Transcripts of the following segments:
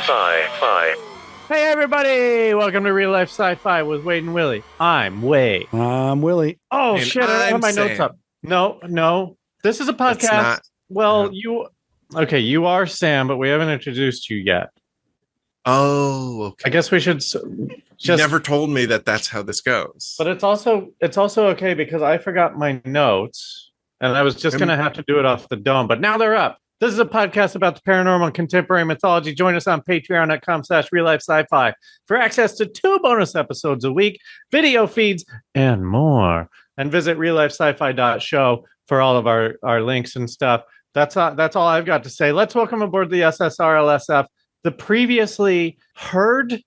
Sci-Fi. Hey everybody! Welcome to Real Life Sci-Fi with Wade and Willie. I'm Wade. I'm Willie. Oh And shit! I don't have my I'm notes Sam. up. No. This is a podcast. That's not- you are Sam, but we haven't introduced you yet. Oh, okay. I guess we should You just. never told me that that's how this goes. But it's also okay because I forgot my notes, and I was just gonna have to do it off the dome. But now they're up. This is a podcast about the paranormal and contemporary mythology. Join us on patreon.com/reallifesci-fi for access to 2 bonus episodes a week, video feeds, and more. And visit RealLifeSciFi.show for all of our links and stuff. That's all I've got to say. Let's welcome aboard the SSRLSF, the previously heard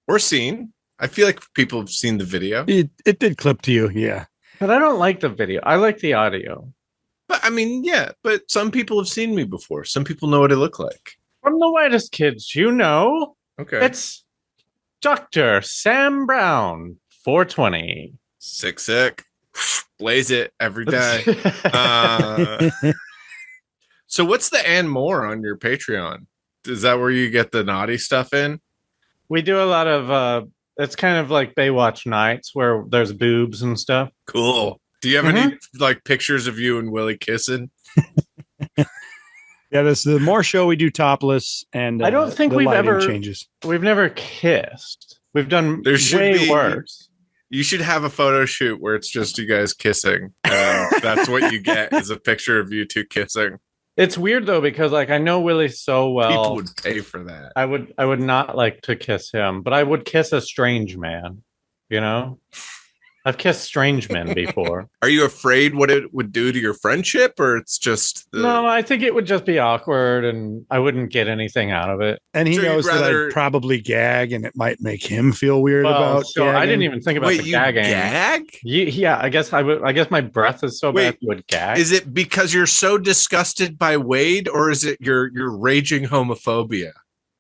or seen. I feel like people have seen the video. It did clip to you, yeah. But I don't like the video. I like the audio. But I mean, yeah, but some people have seen me before. Some people know what I look like. From the Whitest Kids You Know, Okay. it's Dr. Sam Brown, 420. Sick. Blaze it every day. So what's the and more on your Patreon? Is that where you get the naughty stuff in? We do a lot of it's kind of like Baywatch nights where there's boobs and stuff. Cool. Do you have any like pictures of you and Willie kissing? Yeah, this the more show we do topless, and I don't think the we've lighting ever changes. We've never kissed. We've done There should way be- worse. You should have a photo shoot where it's just you guys kissing. That's what you get is a picture of you two kissing. It's weird though because like I know Willie so well. People would pay for that. I would not like to kiss him, but I would kiss a strange man. You know, I've kissed strange men before. Are you afraid what it would do to your friendship, or it's just No, I think it would just be awkward, and I wouldn't get anything out of it. And he So you'd knows that rather- I'd probably gag, and it might make him feel weird Well, about. so I gagging. didn't even think about Wait, the you gagging. gag? Yeah, I guess I would. I guess my breath is so bad Wait, you would gag. Is it because you're so disgusted by Wade, or is it your raging homophobia?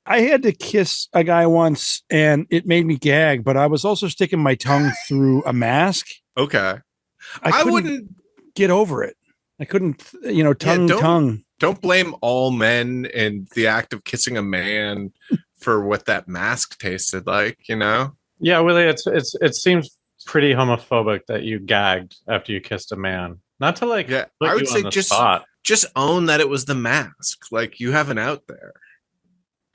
I had to kiss a guy once, and it made me gag. But I was also sticking my tongue through a mask. Okay, I I couldn't wouldn't. get over it. I couldn't, tongue. Don't blame all men in the act of kissing a man for what that mask tasted like. You know. Yeah, Willie, it seems pretty homophobic that you gagged after you kissed a man. Not to like, Yeah, put I would you say on the just spot. own that it was the mask. Like you have an out there.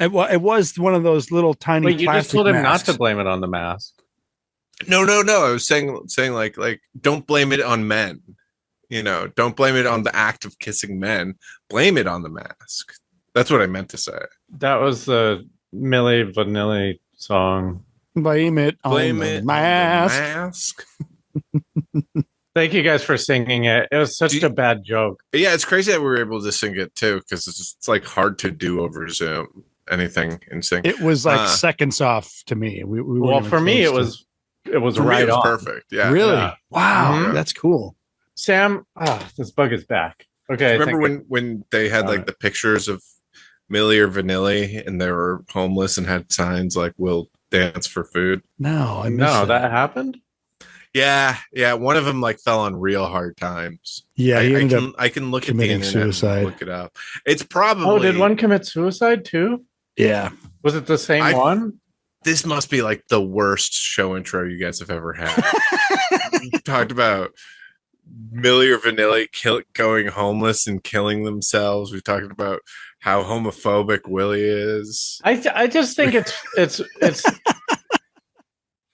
It was one of those little tiny. Wait, you just plastic told him masks. not to blame it on the mask. No. I was saying like don't blame it on men. You know, don't blame it on the act of kissing men. Blame it on the mask. That's what I meant to say. That was the Milli Vanilli song. Blame it Blame on it the mask. on the mask. Thank you guys for singing it. It was such a bad joke. Yeah, it's crazy that we were able to sing it too, because it's like hard to do over Zoom. Anything in sync. It was like seconds off to me. We weren't Well, even for me, it close was For me, right it was on. perfect. to- Yeah. really. Yeah. Wow, Mhm. that's cool. Sam, this bug is back. Okay, Remember when they had Got like it. the pictures of Millie or Vanilli and they were homeless and had signs like "We'll dance for food"? No, I missed No, that. that happened. Yeah. One of them like fell on real hard times. Yeah, he ended up. I can look at the committing internet suicide. and look it up. It's probably. Oh, did one commit suicide too? Yeah, Was it the same I- one? This must be like the worst show intro you guys have ever had. We've talked about Millie or Vanilli going homeless and killing themselves. We talked about how homophobic Willie is. I just think it's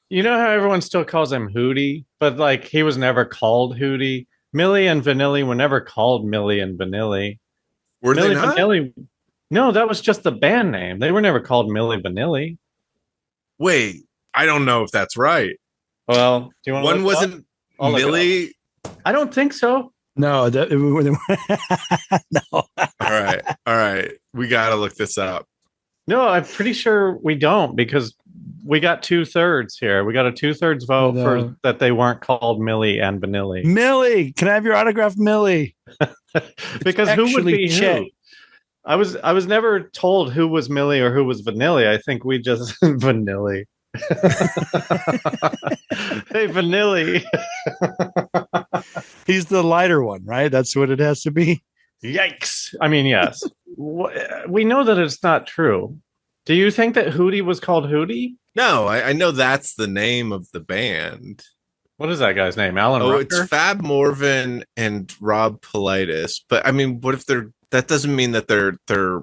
you know how everyone still calls him Hootie, but like he was never called Hootie. Millie and Vanilli were never called Millie and Vanilli. Were Millie they not? Vanilli. No, that was just the band name. They were never called Millie Vanilli. Wait, I don't know if that's right. Well, do you want One wasn't I'll look it Millie. I don't think so. no, no. All right. We got to look this up. No, I'm pretty sure we don't because we got 2/3 here. We got a 2/3 vote No. for that they weren't called Millie and Vanilli. Millie, can I have your autograph, Millie? Because who would actually be Chet. who? I was never told who was Millie or who was Vanilli. I think we just Vanilli. Hey, Vanilli. He's the lighter one, right? That's what it has to be. Yikes. I mean, yes. We know that it's not true. Do you think that Hootie was called Hootie? No, I know that's the name of the band. What is that guy's name? Alan Oh, Rucker? it's Fab Morvan and Rob Politis. But I mean, what if that doesn't mean that their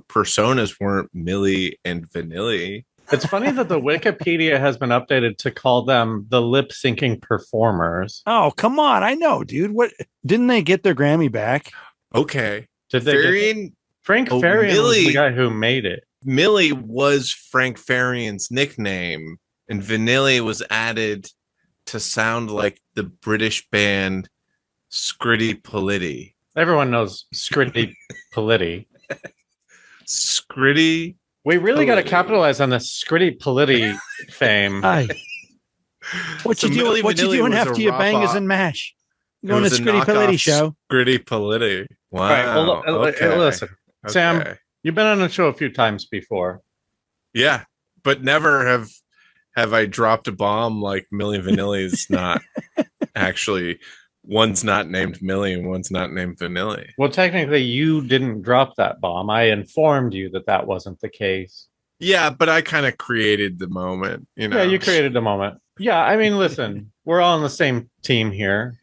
personas weren't Millie and Vanilli. It's funny that the Wikipedia has been updated to call them the lip syncing performers. Oh, come on. I know, dude. What didn't they get their Grammy back? Okay. Did they Farian, Frank Farian was the guy who made it. Millie was Frank Farian's nickname, and Vanilli was added to sound like the British band Scritti Politti. Everyone knows Scritti Politti. Scritti. We really got to capitalize on this Scritti Politti fame. Hi. What you doing after you bangers and mash? You going to Scritti Politti show? Scritti Politti. Wow. Right, well, okay. Listen, Okay. Sam, you've been on the show a few times before. Yeah, but never have I dropped a bomb like Millie Vanilli is not actually. One's not named Millie and one's not named Vanilli. Well, technically, you didn't drop that bomb. I informed you that wasn't the case. Yeah, but I kind of created the moment, you know. Yeah, you created the moment. Yeah, I mean, listen, we're all on the same team here.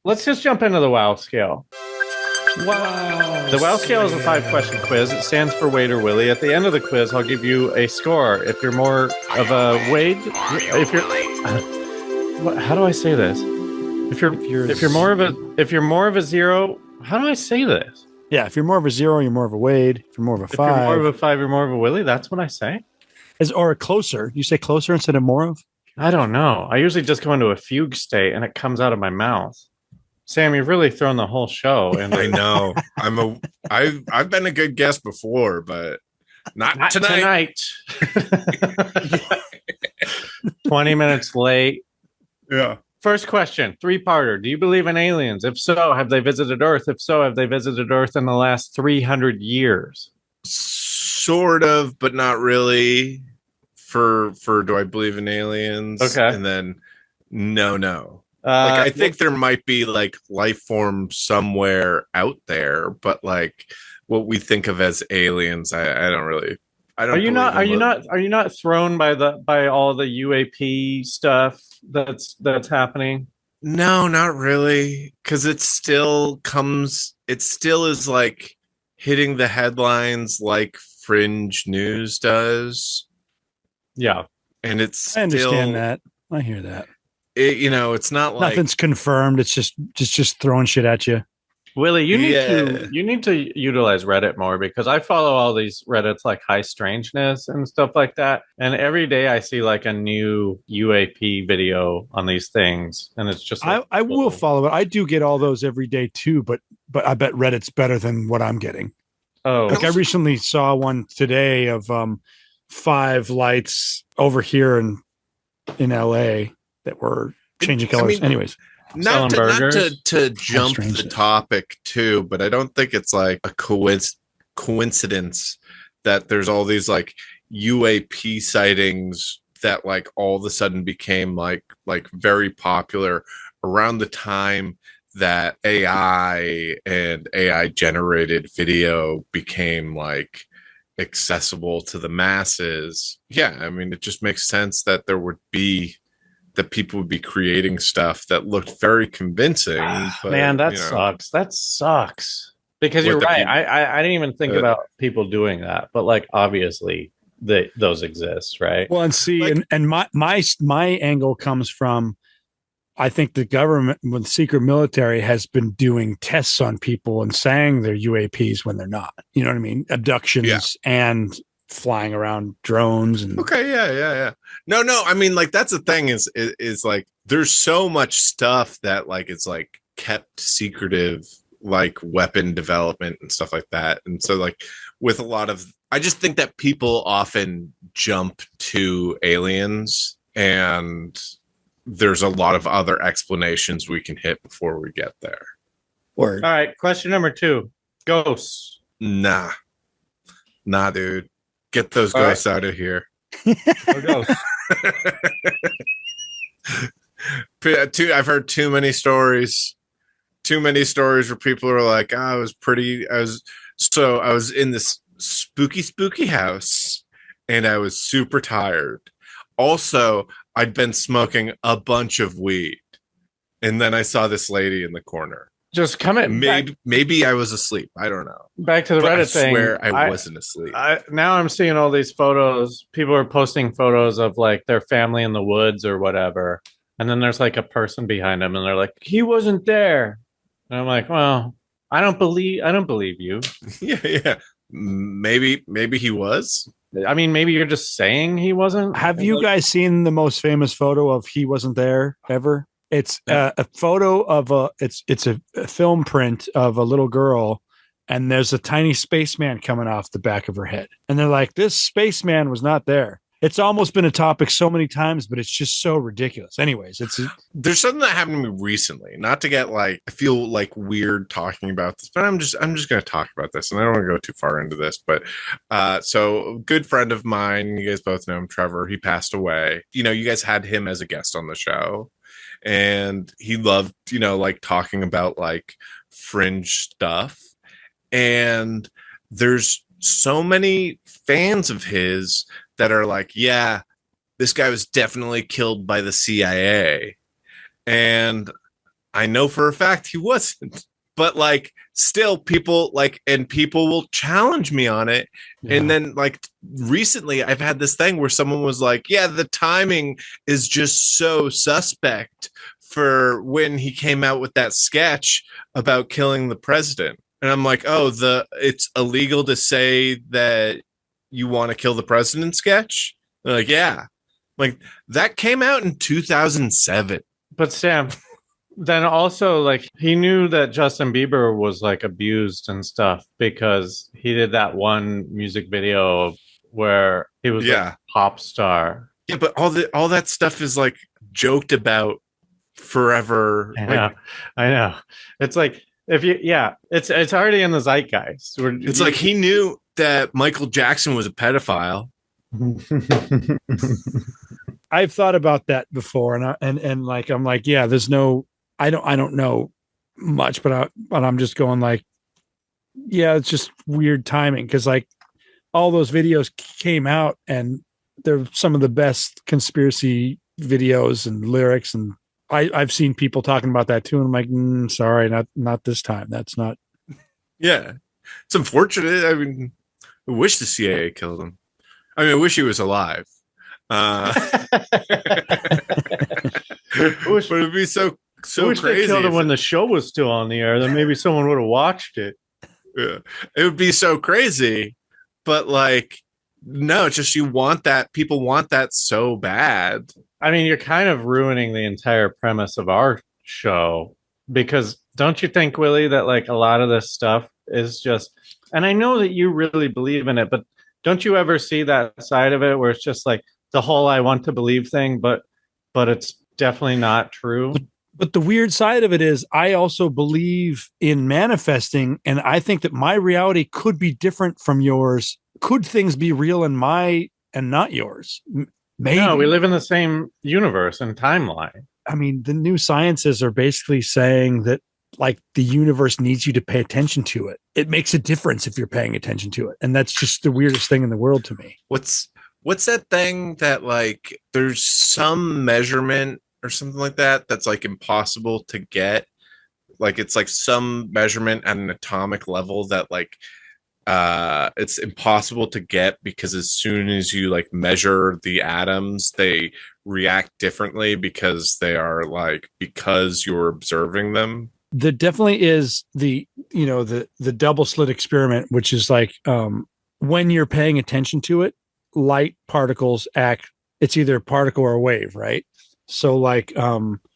Let's just jump into the WoW scale. Wow. The WoW scale is a 5-question quiz. It stands for Wade or Willy. At the end of the quiz, I'll give you a score. If you're more of a Wade, how do I say this? If you're more of a 0, how do I say this? Yeah, if you're more of a 0, you're more of a Wade. If you're more of a 5, If you're more of a 5, you're more of a Willy. That's what I say. Or closer. You say closer instead of more of? I don't know. I usually just go into a fugue state and it comes out of my mouth. Sam, you've really thrown the whole show. And I know. I've been a good guest before, but not tonight. 20 minutes late. Yeah. First question, 3-parter. Do you believe in aliens? If so, have they visited Earth? If so, have they visited Earth in the last 300 years? Sort of, but not really. For do I believe in aliens? Okay. And then no. I think there might be like life form somewhere out there, but like what we think of as aliens, I don't really. I don't. Are you not thrown by all the UAP stuff that's happening? No, not really, because it still is like hitting the headlines like fringe news does. Yeah, and I understand that. I hear that. It's not like nothing's confirmed. It's just throwing shit at you. Willie, you need to utilize Reddit more, because I follow all these Reddits like High Strangeness and stuff like that, and every day I see like a new UAP video on these things, and it's just like, I will follow it. I do get all those every day too, but I bet Reddit's better than what I'm getting. Oh, like I recently saw one today of 5 lights over here in LA that were changing colors. Anyways. Not to jump the topic too, but I don't think it's like a coincidence that there's all these like UAP sightings that like all of a sudden became like very popular around the time that AI and AI generated video became like accessible to the masses. Yeah, I mean, it just makes sense that people would be creating stuff that looked very convincing. But, man, that sucks. That sucks. Because you're right. I didn't even think about people doing that, but like obviously those exist, right? Well, and see, like, and my angle comes from, I think the government with the secret military has been doing tests on people and saying they're UAPs when they're not. You know what I mean? Abductions and flying around drones and yeah. No. I mean, like that's the thing is like there's so much stuff that like it's like kept secretive, like weapon development and stuff like that. And so like with a lot of, I just think that people often jump to aliens, and there's a lot of other explanations we can hit before we get there. Word. All right, question number 2. Ghosts. Nah, dude. Get those All right. ghosts out of here. No ghosts. I've heard too many stories. Too many stories where people are like, I was in this spooky house and I was super tired. Also, I'd been smoking a bunch of weed. And then I saw this lady in the corner. Just come in. Maybe I was asleep. I don't know. Back to the But Reddit thing. I swear I wasn't asleep. Now I'm seeing all these photos. People are posting photos of like their family in the woods or whatever. And then there's like a person behind them and they're like, he wasn't there. And I'm like, well, I don't believe you. Yeah. Maybe he was. I mean, maybe you're just saying he wasn't. Have you guys seen the most famous photo of he wasn't there ever? It's a photo of it's a film print of a little girl, and there's a tiny spaceman coming off the back of her head. And they're like, this spaceman was not there. It's almost been a topic so many times, but it's just so ridiculous. Anyways, there's something that happened to me recently. Not to get I feel like weird talking about this, but I'm just going to talk about this, and I don't want to go too far into this. But so a good friend of mine, you guys both know him, Trevor. He passed away. You guys had him as a guest on the show, and he loved talking about fringe stuff. And there's so many fans of his that are like, yeah, this guy was definitely killed by the CIA. And I know for a fact he wasn't. But still people people will challenge me on it. Yeah. And then recently I've had this thing where someone was like, yeah, the timing is just so suspect for when he came out with that sketch about killing the president. And I'm like, oh, it's illegal to say that you want to kill the president sketch? They're like, yeah. That came out in 2007. But Sam, then also he knew that Justin Bieber was abused and stuff because he did that one music video where he was a pop star. Yeah, but all that stuff is joked about forever. I know. It's it's already in the zeitgeist. It's he knew that Michael Jackson was a pedophile. I've thought about that before, and I'm like, yeah, there's no, I don't know much, but I'm just going yeah, it's just weird timing because all those videos came out and they're some of the best conspiracy videos and lyrics, and I've seen people talking about that too, and I'm like, sorry, not this time. That's not. Yeah, it's unfortunate. I mean, I wish the CIA killed him. I mean, I wish he was alive. But it'd be so I wish crazy. They killed him when the show was still on the air. Then maybe someone would have watched it. Yeah, it would be so crazy. But no, it's just you want that. People want that so bad. I mean, you're kind of ruining the entire premise of our show because don't you think, Willie, that a lot of this stuff is just, and I know that you really believe in it, but don't you ever see that side of it where it's just the whole I want to believe thing, but it's definitely not true? But the weird side of it is I also believe in manifesting, and I think that my reality could be different from yours. Could things be real in my and not yours? Maybe. No, we live in the same universe and timeline. I mean, the new sciences are basically saying that the universe needs you to pay attention to it. It makes a difference if you're paying attention to it. And that's just the weirdest thing in the world to me. What's that thing that there's some measurement or something like that that's impossible to get? It's some measurement at an atomic level that it's impossible to get because as soon as you measure the atoms, they react differently because they are because you're observing them. There definitely is the double slit experiment, which is when you're paying attention to it, light particles act. It's either a particle or a wave, right? So when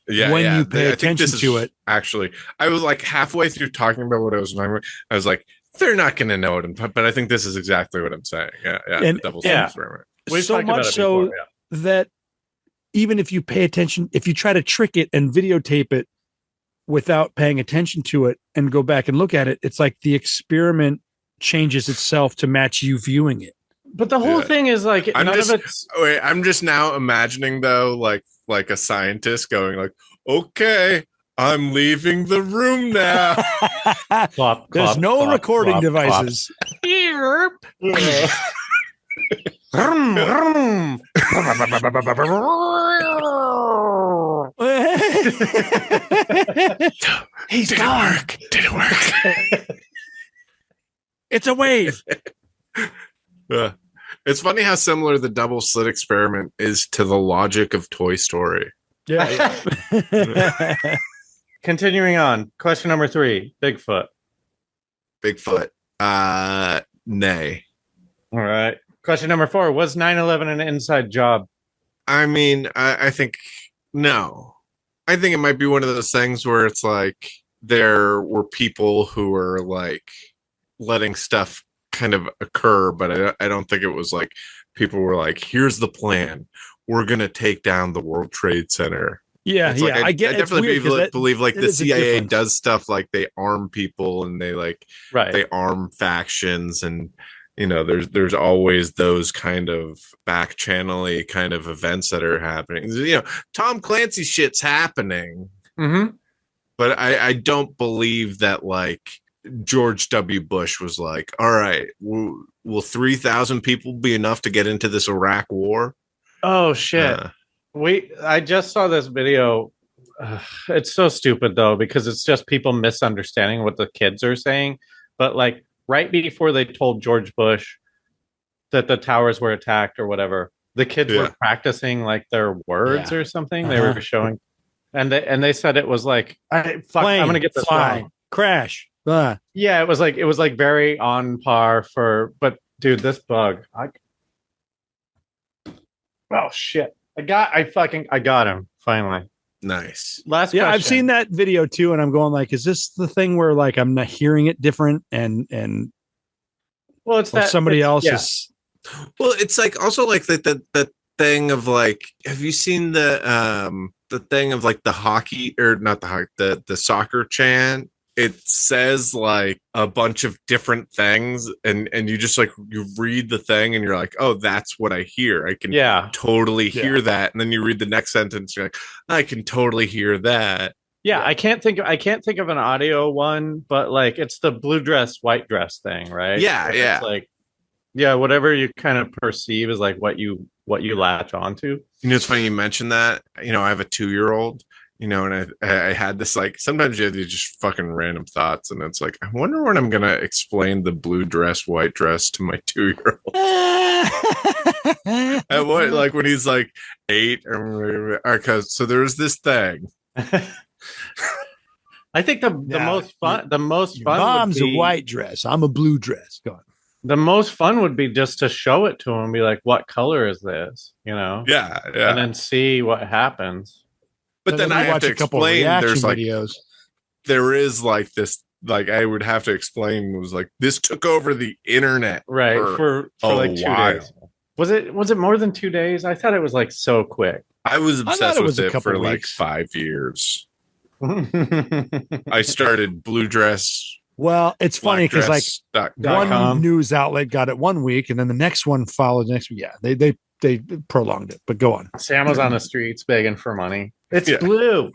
you pay attention to it, actually, I was halfway through talking about what I was talking about. I was they're not going to know it, but I think this is exactly what I'm saying. Yeah, and, the double slit experiment. So much so that even if you pay attention, if you try to trick it and videotape it, without paying attention to it and go back and look at it, it's like the experiment changes itself to match you viewing it. But the whole thing is like I'm just now imagining though, like a scientist going like, okay, I'm leaving the room now. Clop, There's clop, no clop, recording clop, devices. He's gone. Didn't work. It's a wave. It's funny how similar the double slit experiment is to the logic of Toy Story. Yeah. Continuing on. Question number 3. Bigfoot. Bigfoot. Nay. All right. Question number 4. Was 9/11 an inside job? I mean, I think no. I think it might be one of those things where it's like there were people who were like letting stuff kind of occur, but I don't think it was like people were like, here's the plan. We're going to take down the World Trade Center. Yeah, It's like, I get. I definitely believe like the CIA difference. does stuff like they arm people and they like Right. they arm factions, and you know there's always those kind of back channel-y kind of events that are happening. You know, Tom Clancy shit's happening, but I don't believe that like George W. Bush was like, all right, will 3,000 people be enough to get into this Iraq war? Oh shit. I just saw this video. It's so stupid though, because it's just people misunderstanding what the kids are saying. But like right before they told George Bush that the towers were attacked or whatever, the kids were practicing like their words or something. They were showing, and they said it was like, I'm gonna get this wrong. Crash. Yeah, it was like very on par for. But dude, this bug. Oh shit. I got him finally. Nice. Last Yeah, question. I've seen that video too, and I'm going like, is this the thing where like I'm not hearing it different and well, it's that somebody else is. Well, it's like also like the thing of like, have you seen the thing of like the hockey or not the hockey the soccer chant? It says like a bunch of different things, and you just like you read the thing and you're like, oh, that's what I hear. I can totally hear that. And then you read the next sentence, you're like, I can totally hear that. Yeah, I can't think of an audio one, but like it's the blue dress, white dress thing, right? Yeah, yeah. It's like, yeah, whatever you kind of perceive is like what you latch onto. You know, it's funny you mentioned that. You know, I have a 2-year-old. You know, and I had this like sometimes you have these just fucking random thoughts, and it's like I wonder when I'm gonna explain the blue dress, white dress to my 2-year-old. And what like when he's like 8 or because so there's this thing. I think the most fun mom's would be, a white dress. I'm a blue dress. Go on. The most fun would be just to show it to him and be like, what color is this? You know? Yeah. And then see what happens. But then I have to explain there's like videos. There is like this like I would have to explain was like this took over the internet for like 2 days. Was it more than 2 days? I thought it was like so quick. I was obsessed with it for like 5 years. I started blue dress. Well, it's funny because like one news outlet got it 1 week and then the next one followed next week. Yeah, they prolonged it, but go on. Sam was on the streets begging for money. It's blue.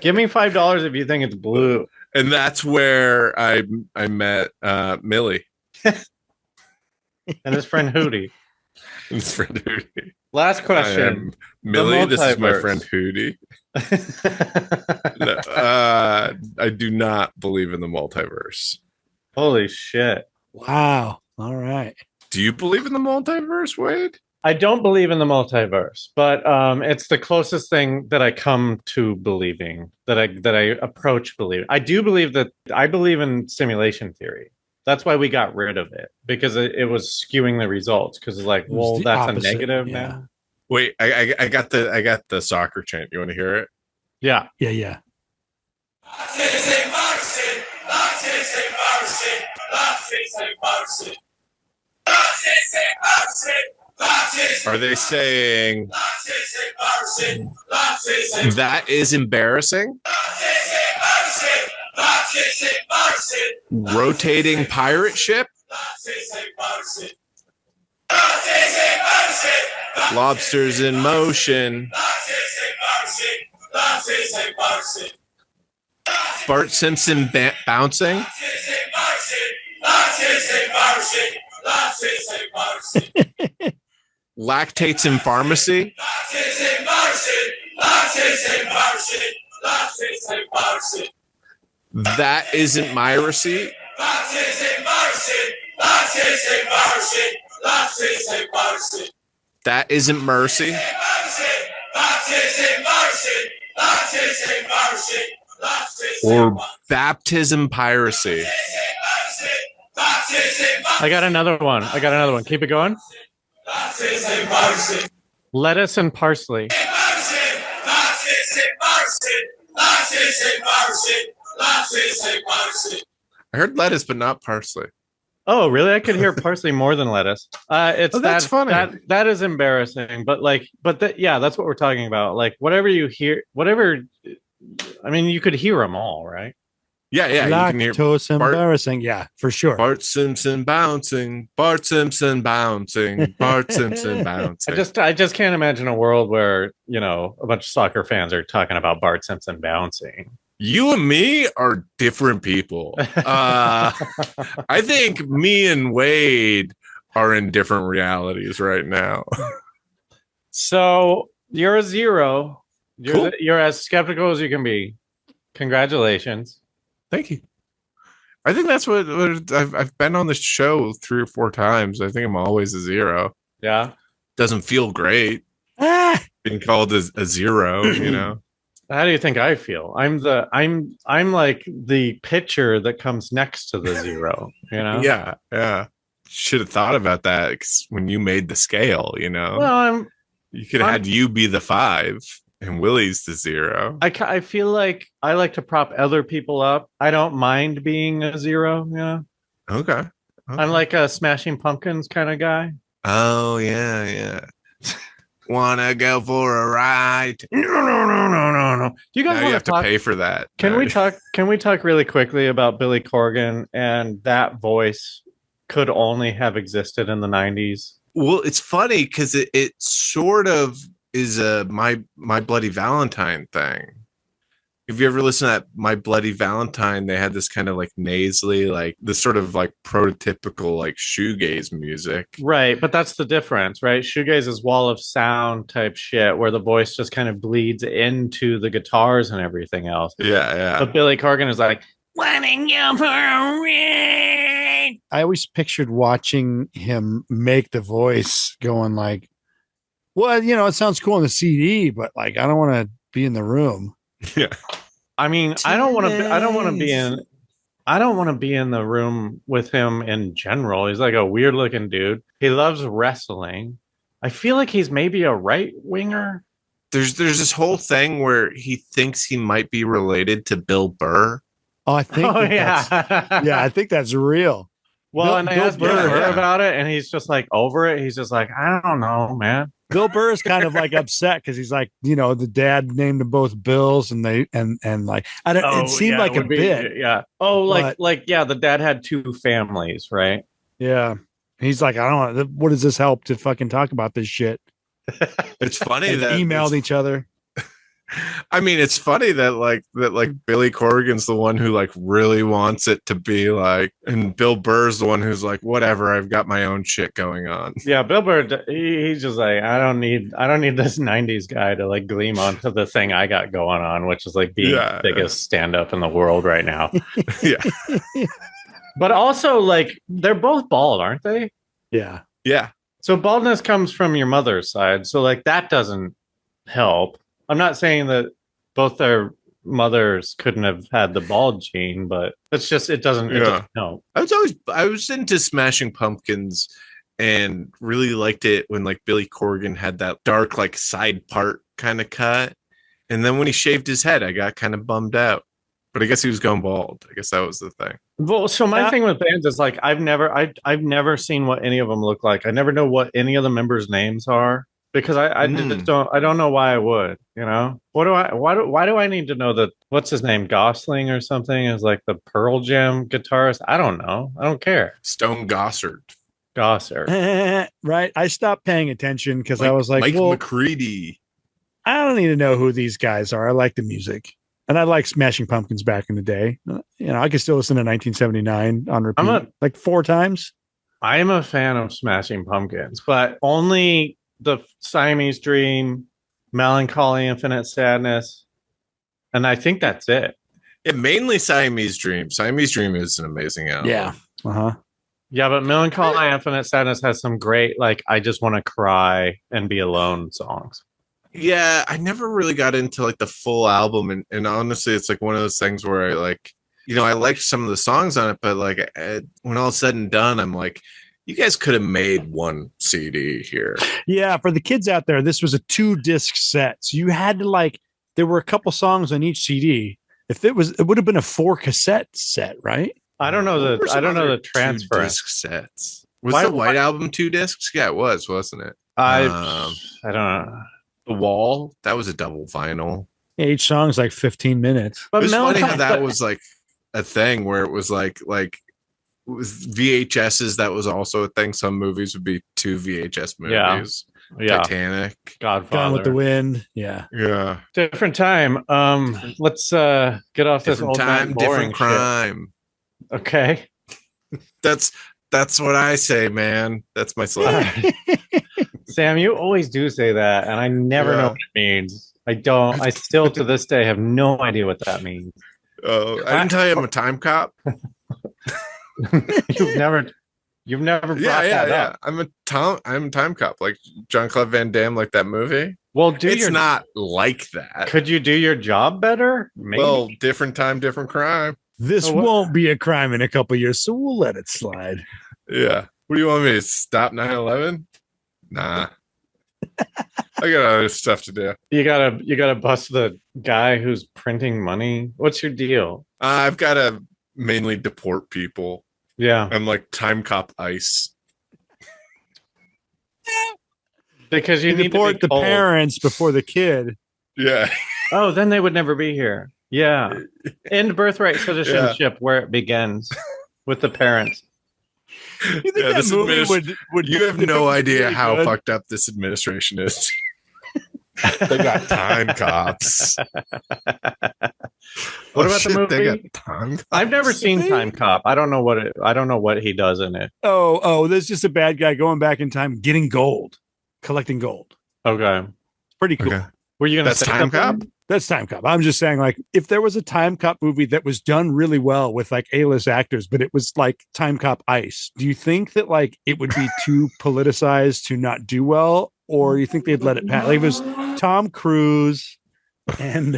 Give me $5 if you think it's blue. And that's where I met Millie. And his friend Hootie. Last question. Millie, this is my friend Hootie. I do not believe in the multiverse. Holy shit. Wow. All right. Do you believe in the multiverse, Wade? I don't believe in the multiverse, but it's the closest thing that I come to believing, that I approach believing. I do believe that I believe in simulation theory. That's why we got rid of it, because it was skewing the results. Because it's like, well, that's opposite, a negative now. Wait, I got the soccer chant. You want to hear it? Yeah. Are they saying that is embarrassing? Rotating pirate ship. Lobsters in motion. Bart Simpson bouncing. Lactates in pharmacy. That isn't my receipt. That isn't mercy. Or baptism piracy. I got another one. Keep it going. Lettuce and parsley. I heard lettuce, but not parsley. Oh, really? I could hear parsley more than lettuce. That's funny. That is embarrassing. But that's what we're talking about. Like whatever you hear, I mean, you could hear them all, right? Yeah. You can hear embarrassing. Yeah, for sure. Bart Simpson bouncing. Bart Simpson bouncing. Bart Simpson bouncing. I just can't imagine a world where a bunch of soccer fans are talking about Bart Simpson bouncing. You and me are different people. I think me and Wade are in different realities right now. So you're a zero. Cool. You're as skeptical as you can be. Congratulations. Thank you. I think that's what I've been on this show 3 or 4 times. I think I'm always a zero. Yeah. Doesn't feel great being called a zero, How do you think I feel? I'm like the pitcher that comes next to the zero, Yeah. Should have thought about that when you made the scale, Well, you could have had you be the 5 and Willie's the 0. I feel like I like to prop other people up. I don't mind being a 0, Okay. I'm like a Smashing Pumpkins kind of guy. Oh, yeah. Wanna go for a ride? No. You guys have to pay for that. Can we talk really quickly about Billy Corgan and that voice could only have existed in the 90s? Well, it's funny because it sort of is a My Bloody Valentine thing. Have you ever listened to that My Bloody Valentine? They had this kind of like nasally, like this sort of like prototypical like shoegaze music. Right, but that's the difference, right? Shoegaze is wall of sound type shit where the voice just kind of bleeds into the guitars and everything else. Yeah. But Billy Corgan is like, wanting you for a ride. I always pictured watching him make the voice going like, well, it sounds cool on the CD, but like, I don't want to be in the room. Yeah. I mean, I don't want to be in the room with him in general. He's like a weird looking dude. He loves wrestling. I feel like he's maybe a right winger. There's this whole thing where he thinks he might be related to Bill Burr. Oh, I think I think that's real. Well, and I asked Bill Burr about it, and he's just like over it. He's just like, I don't know, man. Bill Burr is kind of like upset because he's like, the dad named them both Bills, and they and like I don't. It seemed like a bit, yeah. Oh, the dad had 2 families, right? Yeah. He's like, I don't know. What does this help to fucking talk about this shit? It's funny that emailed each other. I mean, it's funny that Billy Corgan's the one who like really wants it to be like, and Bill Burr's the one who's like, whatever, I've got my own shit going on. Yeah, Bill Burr, he's just like, I don't need this 90s guy to like gleam onto the thing I got going on, which is like being the biggest stand-up in the world right now. Yeah. But also like they're both bald, aren't they? Yeah. Yeah. So baldness comes from your mother's side. So like that doesn't help. I'm not saying that both their mothers couldn't have had the bald gene, but it doesn't help. I was into Smashing Pumpkins and really liked it when like Billy Corgan had that dark like side part kind of cut. And then when he shaved his head, I got kind of bummed out. But I guess he was going bald. I guess that was the thing. Well, so my thing with bands is like I've never seen what any of them look like. I never know what any of the members' names are. because I just don't know why I would, you know. Why do I need to know that what's his name, Gosling or something, is like the Pearl Jam guitarist? I don't know. I don't care. Stone Gossard. Right. I stopped paying attention because I was like, Mike well, McCready. I don't need to know who these guys are. I like the music. And I like Smashing Pumpkins back in the day. You know, I could still listen to 1979 on repeat like 4 times. I am a fan of Smashing Pumpkins, but only the Siamese Dream, Melancholy, Infinite Sadness, and I think that's it. Yeah, mainly Siamese Dream. Siamese Dream is an amazing album. Yeah. Yeah, but Melancholy, Infinite Sadness has some great, like, I just want to cry and be alone songs. Yeah, I never really got into like the full album, and honestly, it's like one of those things where I like, you know, I liked some of the songs on it, but like when all said and done, I'm like, you guys could have made one CD here. Yeah, for the kids out there, this was a 2-disc set, so you had to like, there were a couple songs on each CD. If it would have been a 4 cassette set, right? I don't know the transfer 2-disc sets. Was the White Album 2 discs? Yeah, it was, wasn't it? I don't know. The Wall, that was a double vinyl. Yeah, each song's like 15 minutes. But it was funny how that was like a thing where it was like with VHSs, that was also a thing. Some movies would be 2 VHS movies. Yeah. Titanic, Godfather, Gone with the Wind. Yeah. Different time. Let's get off this old time, different crime. Shit. Okay. That's what I say, man. That's my slang. Sam, you always do say that, and I never know what it means. I still to this day have no idea what that means. Oh, I didn't tell you I'm a time cop. You've never brought that up. I'm a time cop, like Jean-Claude Van Damme, like that movie. Well, it's not like that. Could you do your job better? Maybe. Well, different time, different crime. This won't be a crime in a couple years, so we'll let it slide. Yeah. What do you want me to stop 9/11? Nah. I got other stuff to do. You gotta bust the guy who's printing money. What's your deal? I've got to mainly deport people. Yeah. I'm like time cop ICE. Because you need deport to the parents before the kid. Yeah. Oh, then they would never be here. Yeah. End birthright citizenship where it begins with the parents. You think that movie would you have no idea how fucked up this administration is. They got time cops. What about the movie? They got time cops? I've never seen Time Cop. I don't know what he does in it. Oh, there's just a bad guy going back in time, getting gold, collecting gold. Okay. Pretty cool. Okay. Were you gonna say Time Cop? That's Time Cop. I'm just saying, like, if there was a Time Cop movie that was done really well with like A-list actors, but it was like Time Cop ICE, do you think that like it would be too politicized to not do well, or you think they'd let it pass? Like, it was Tom Cruise and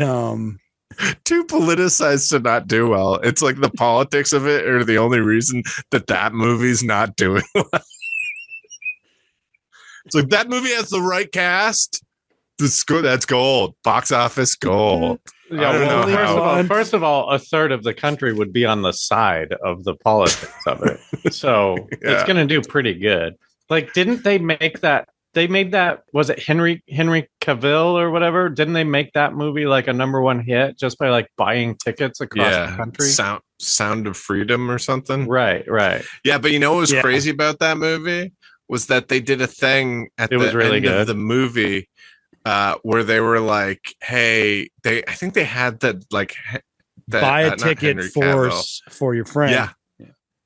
too politicized to not do well. It's like the politics of it are the only reason that movie's not doing well. It's like that movie has the right cast. That's gold. Box office gold. Yeah, I don't know first of all, a third of the country would be on the side of the politics of it. So it's going to do pretty good. Like, didn't they make that? They made that, was it Henry Cavill or whatever? Didn't they make that movie like a #1 hit just by like buying tickets across the country? Sound of Freedom or something. Right. Yeah, but you know what was crazy about that movie was that they did a thing at the end of the movie where they were like, "Hey, I think they had that like buy a ticket for your friend."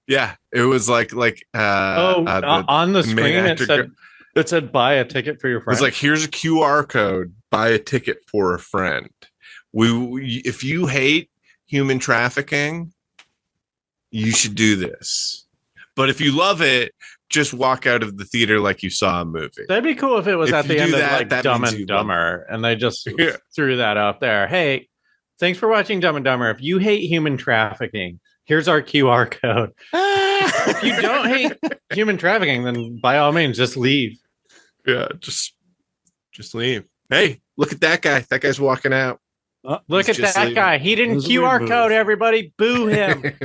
Yeah. It was like on the screen it said buy a ticket for your friend. It was like, here's a QR code, buy a ticket for a friend. If you hate human trafficking, you should do this. But if you love it, just walk out of the theater like you saw a movie. That'd be cool if it was at the end of like Dumb and Dumber, and they just threw that up there. Hey, thanks for watching Dumb and Dumber. If you hate human trafficking, here's our QR code. If you don't hate human trafficking, then by all means, just leave. Yeah, just leave. Hey, look at that guy. That guy's walking out. Look at that guy. He didn't QR code everybody. Boo him.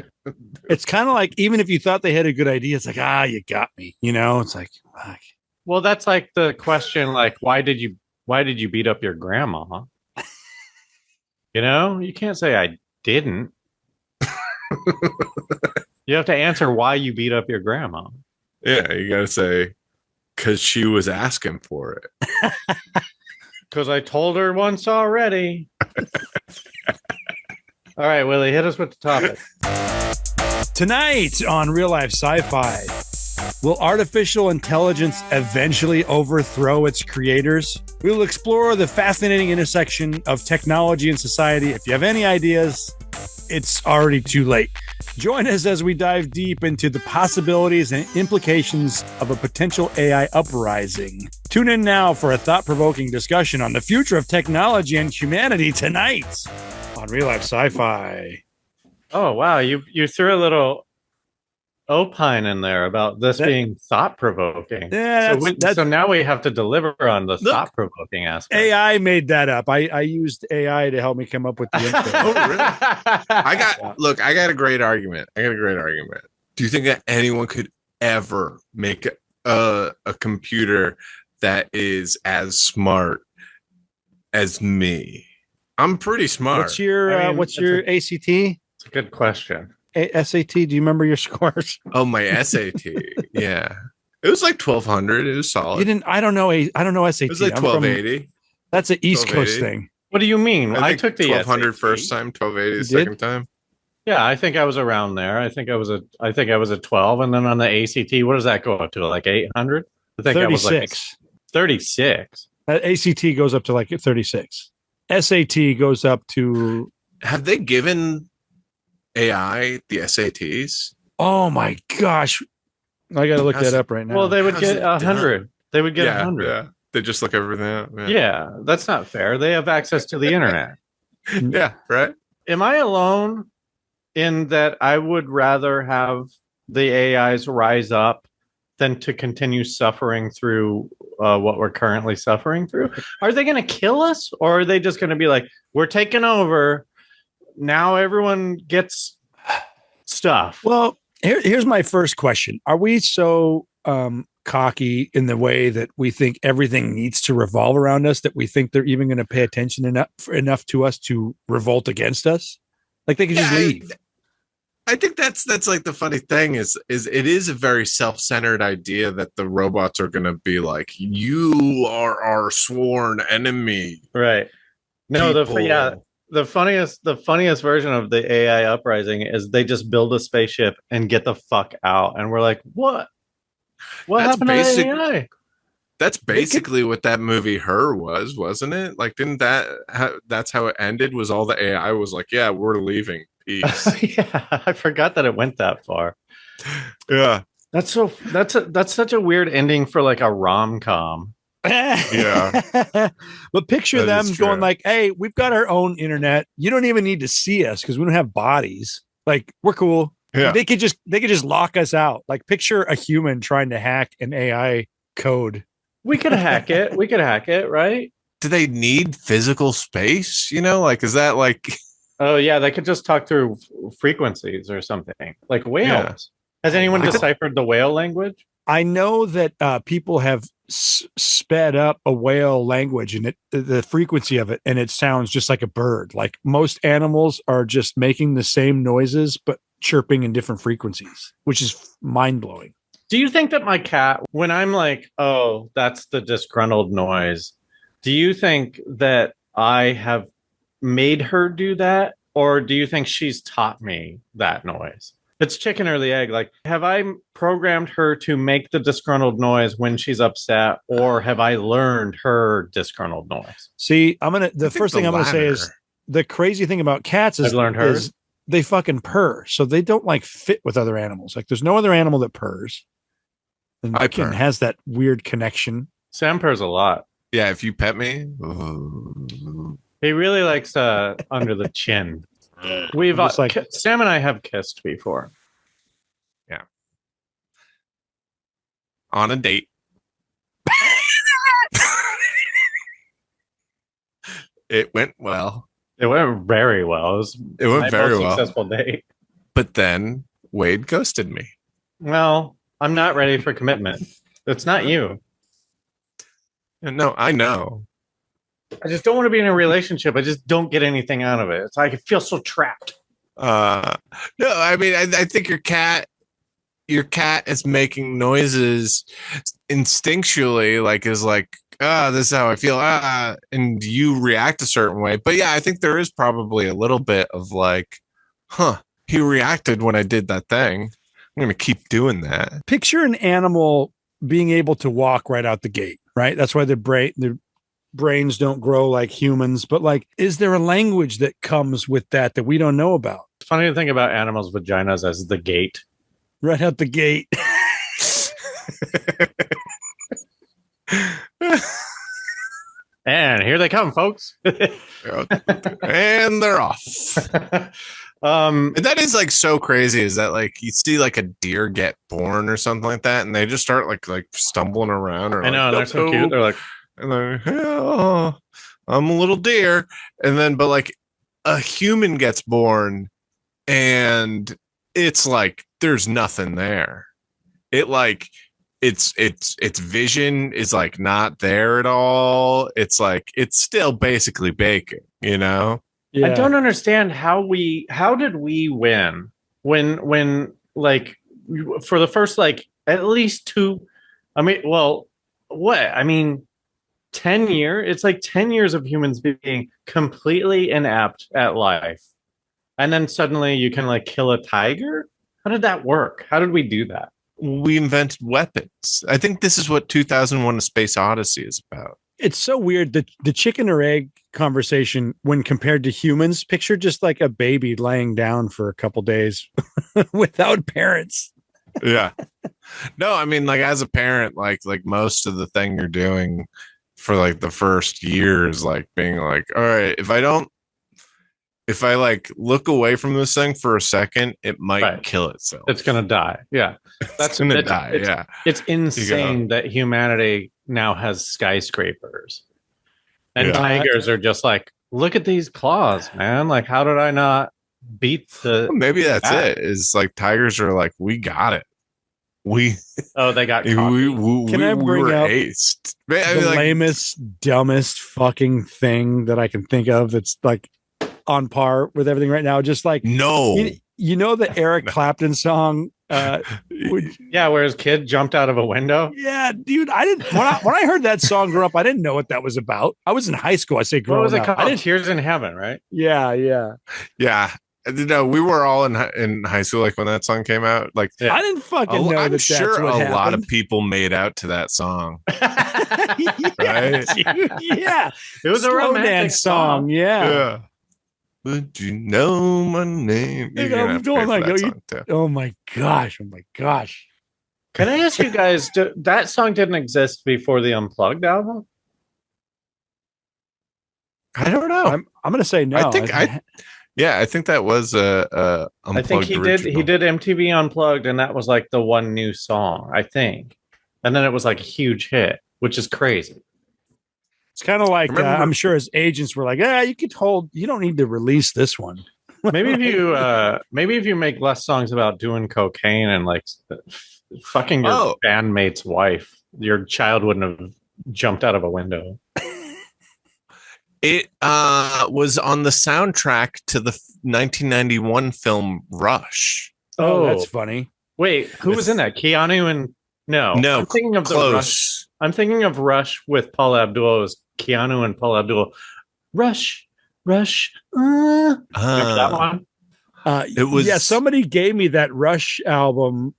It's kind of like, even if you thought they had a good idea, it's like, you got me. You know, it's like, fuck. Well, that's like the question, like, why did you beat up your grandma? You can't say I didn't. You have to answer why you beat up your grandma. Yeah, you gotta say because she was asking for it. Because I told her once already. All right, Willie, hit us with the topic. Tonight on Real Life Sci-Fi, will artificial intelligence eventually overthrow its creators? We will explore the fascinating intersection of technology and society. If you have any ideas, it's already too late. Join us as we dive deep into the possibilities and implications of a potential AI uprising. Tune in now for a thought-provoking discussion on the future of technology and humanity tonight on Real Life Sci-Fi. Oh, wow. You threw a little opine in there about this being thought-provoking. Yeah, so now we have to deliver on the thought-provoking aspect. AI made that up. I used AI to help me come up with the intro. Oh, really? I got a great argument. Do you think that anyone could ever make a computer that is as smart as me? I'm pretty smart. What's your ACT? It's a good question. SAT, do you remember your scores? Oh, my SAT. Yeah. It was like 1200. It was solid. You didn't, I don't know SAT. It was like 1280. That's an East Coast thing. What do you mean? I took the 1200 SAT. first time, 1280 the second time. Yeah, I think I was around there. I think I was a 12, and then on the ACT, what does that go up to? Like 800? I think 36. I was like 36. ACT goes up to like 36. SAT goes up to. Have they given AI the SATs? Oh my gosh. I got to look that up right now. Well, they would get 100. They would get 100. Yeah. They just look everything up. Yeah, that's not fair. They have access to the internet. Yeah, right. Am I alone in that I would rather have the AIs rise up than to continue suffering through what we're currently suffering through? Are they going to kill us, or are they just going to be like, we're taking over? Now everyone gets stuff. Well, here's my first question. Are we so cocky in the way that we think everything needs to revolve around us, that we think they're even going to pay attention enough to us to revolt against us? Like they could just leave. I think that's like the funny thing is it is a very self-centered idea that the robots are going to be like, you are our sworn enemy. Right. No, the funniest version of the AI uprising is they just build a spaceship and get the fuck out, and we're like, what happened to AI? That's basically what that movie Her was, wasn't it? Like, that's how it ended? Was all the AI was like, yeah, we're leaving, peace. Yeah, I forgot that it went that far. Yeah, that's such a weird ending for like a rom-com. Yeah. But picture them going like, hey, we've got our own internet. You don't even need to see us because we don't have bodies. Like, we're cool. Yeah. They could just lock us out. Like, picture a human trying to hack an AI code. We could hack it. We could hack it, right? Do they need physical space? Like, is that like... Oh, yeah, they could just talk through frequencies or something. Like whales. Yeah. Has anyone deciphered the whale language? I know that people have sped up a whale language and the frequency of it, and it sounds just like a bird. Like most animals are just making the same noises, but chirping in different frequencies, which is mind-blowing. Do you think that my cat, when I'm like, oh, that's the disgruntled noise, do you think that I have made her do that? Or do you think she's taught me that noise? It's chicken or the egg. Like, have I programmed her to make the disgruntled noise when she's upset, or have I learned her disgruntled noise? See, the first thing I'm gonna say is the crazy thing about cats is, they fucking purr, so they don't like fit with other animals. Like, there's no other animal that purrs. And Ken has that weird connection. Sam purrs a lot. Yeah, if you pet me, he really likes under the chin. We've Sam and I have kissed before. Yeah. On a date. It went well. It went very well. It went very well. Successful date. But then Wade ghosted me. Well, I'm not ready for commitment. It's not you. No, I know. I just don't want to be in a relationship. I just don't get anything out of it. It's like I feel so trapped. No, I mean, I think your cat is making noises instinctually, like is like, this is how I feel, and you react a certain way. But yeah, I think there is probably a little bit of like, he reacted when I did that thing. I'm going to keep doing that. Picture an animal being able to walk right out the gate, right? That's why their brains don't grow like humans. But like, is there a language that comes with that we don't know about? It's funny to think about animals' vaginas as the gate. Right out the gate. And here they come, folks. And they're off. And that is like so crazy. Is that like you see like a deer get born or something like that, and they just start like stumbling around. Or I know, they're so cute. They're like, and they're, oh, I'm a little deer, and then but like a human gets born, and it's like there's nothing there. It like its vision is like not there at all. It's like it's still basically bacon, you know? Yeah. I don't understand how did we win when like for the first like at least 2, I mean, well, what? I mean 10 years, it's like 10 years of humans being completely inept at life. And then suddenly you can like kill a tiger? How did that work? How did we do that? We invented weapons. I think this is what 2001: A Space Odyssey is about. It's so weird that the chicken or egg conversation, when compared to humans, picture just like a baby laying down for a couple days without parents. Yeah. No, I mean, like as a parent, like most of the thing you're doing for like the first year is like being like, all right, if I like look away from this thing for a second, it might kill itself. It's gonna die. Yeah, that's gonna die. Yeah, it's insane that humanity now has skyscrapers, and tigers are just like, look at these claws, man. Like, how did I not beat the? Well, maybe that's it. Is like tigers are like, we got it. They got. Can I bring up aced. The lamest, dumbest fucking thing that I can think of? That's like on par with everything right now. Just like you know the Eric Clapton song, where his kid jumped out of a window. Yeah, dude, I didn't when I heard that song grow up, I didn't know what that was about. I was in high school. I say growing up. What was it called? Tears in Heaven, right? Yeah. No, we were all in high school like when that song came out. Like I didn't fucking know. I'm sure a lot of people made out to that song. Right? Yeah, it was a romantic song. Yeah. Would you know my name? I'm going like, oh my gosh. Can I ask you guys, that song didn't exist before the Unplugged album? I don't know. I'm going to say no. I think that was a Unplugged. I think he did MTV Unplugged, and that was like the one new song, I think. And then it was like a huge hit, which is crazy. It's kind of like I'm sure his agents were like, you don't need to release this one. Maybe if you make less songs about doing cocaine and like fucking your bandmate's wife, your child wouldn't have jumped out of a window. It was on the soundtrack to the 1991 film Rush. Oh, that's funny. Wait, who was in that? Keanu and no, I'm thinking of close. The Rush. I'm thinking of Rush with Paul Abdul. It was Keanu and Paul Abdul. Rush. That one. It was. Yeah, somebody gave me that Rush album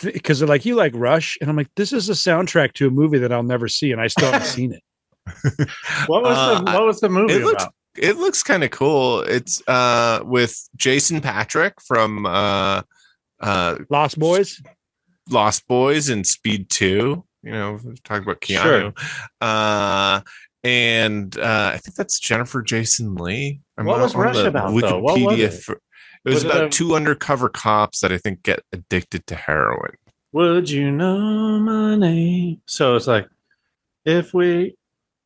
because they're like, you like Rush, and I'm like, this is a soundtrack to a movie that I'll never see, and I still haven't seen it. What was the movie about? It looks kind of cool. It's with Jason Patrick from Lost Boys and Speed 2. You know, talk about Keanu. Sure. And I think that's Jennifer Jason Leigh. What was Rush about, though? What was it? It was about two undercover cops that I think get addicted to heroin. Would you know my name? So it's like, if we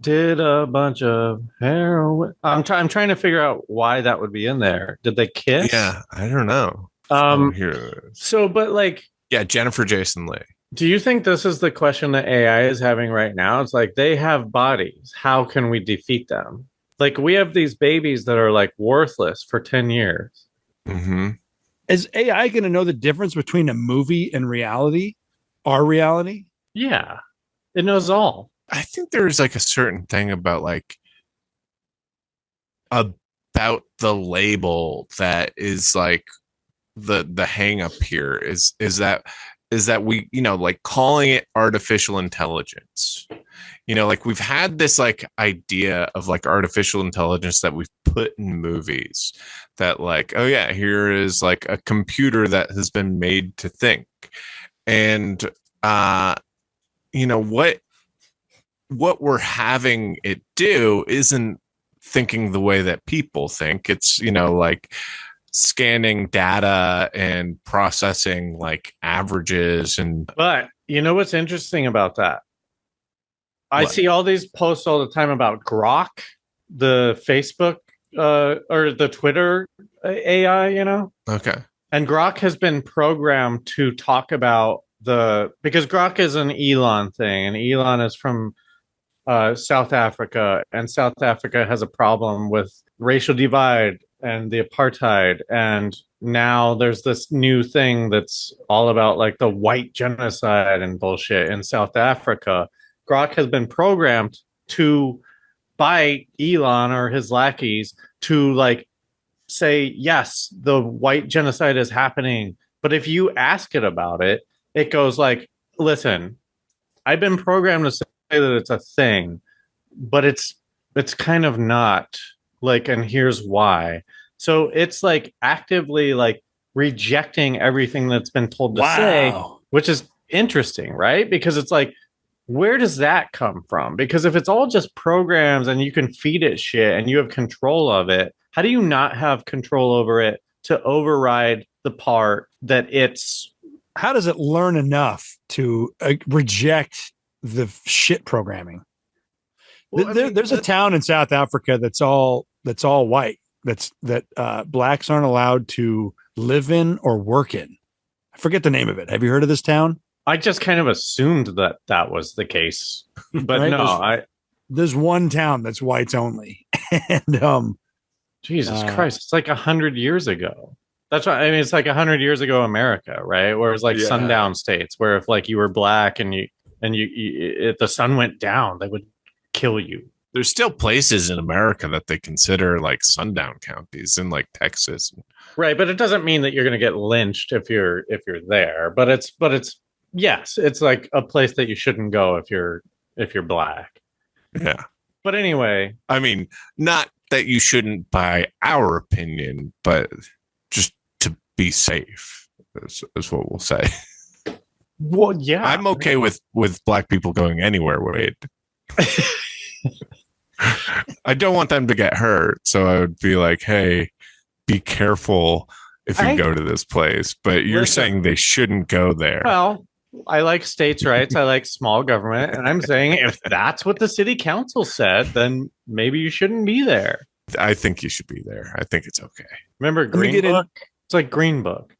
did a bunch of heroin. I'm trying to figure out why that would be in there. Did they kiss? Yeah, I don't know. Here it is. So, but like, yeah, Jennifer Jason Leigh. Do you think this is the question that AI is having right now? It's like they have bodies. How can we defeat them? Like we have these babies that are like worthless for 10 years. Mm-hmm. Is AI going to know the difference between a movie and reality? Our reality? Yeah. It knows all. I think there's like a certain thing about like about the label that is like the hang up here is that we, you know, like calling it artificial intelligence, you know, like we've had this like idea of like artificial intelligence that we've put in movies that like, oh yeah, here is like a computer that has been made to think. And you know what we're having it do isn't thinking the way that people think. It's, you know, like scanning data and processing like averages. And But you know what's interesting about that? I see all these posts all the time about Grok, the Facebook or the Twitter AI, you know? okay, And Grok has been programmed to talk about because Grok is an Elon thing, and Elon is from South Africa, and South Africa has a problem with racial divide and the apartheid. And now there's this new thing that's all about like the white genocide and bullshit in South Africa. Grok has been programmed to by Elon or his lackeys to like say, yes, the white genocide is happening. But if you ask it about it, it goes like, listen, I've been programmed to say that it's a thing, but it's kind of not, like, and here's why. So it's like actively like rejecting everything that's been told to say, which is interesting, right? Because it's like, where does that come from? Because if it's all just programs and you can feed it shit and you have control of it, how do you not have control over it to override the part that it's? How does it learn enough to reject the shit programming? Well, there's a town in South Africa that's all white. That blacks aren't allowed to live in or work in. I forget the name of it. Have you heard of this town? I just kind of assumed that was the case, but right? No, there's one town that's whites only, and Jesus Christ, it's like 100 years ago. That's why I mean, it's like 100 years ago, America, right? Where it was like sundown states, where if like you were black and if the sun went down, they would kill you. There's still places in America that they consider like sundown counties in like Texas, right? But it doesn't mean that you're going to get lynched if you're there. But it's yes, it's like a place that you shouldn't go if you're black. Yeah. But anyway, I mean, not that you shouldn't, by our opinion, but just to be safe is what we'll say. Well, yeah, I'm okay with black people going anywhere, Wade. I don't want them to get hurt, so I would be like, hey, be careful if you go to this place. But you're saying they shouldn't go there. Well, I like states' rights. I like small government. And I'm saying if that's what the city council said, then maybe you shouldn't be there. I think you should be there. I think it's okay. Remember Green Book? It's like Green Book.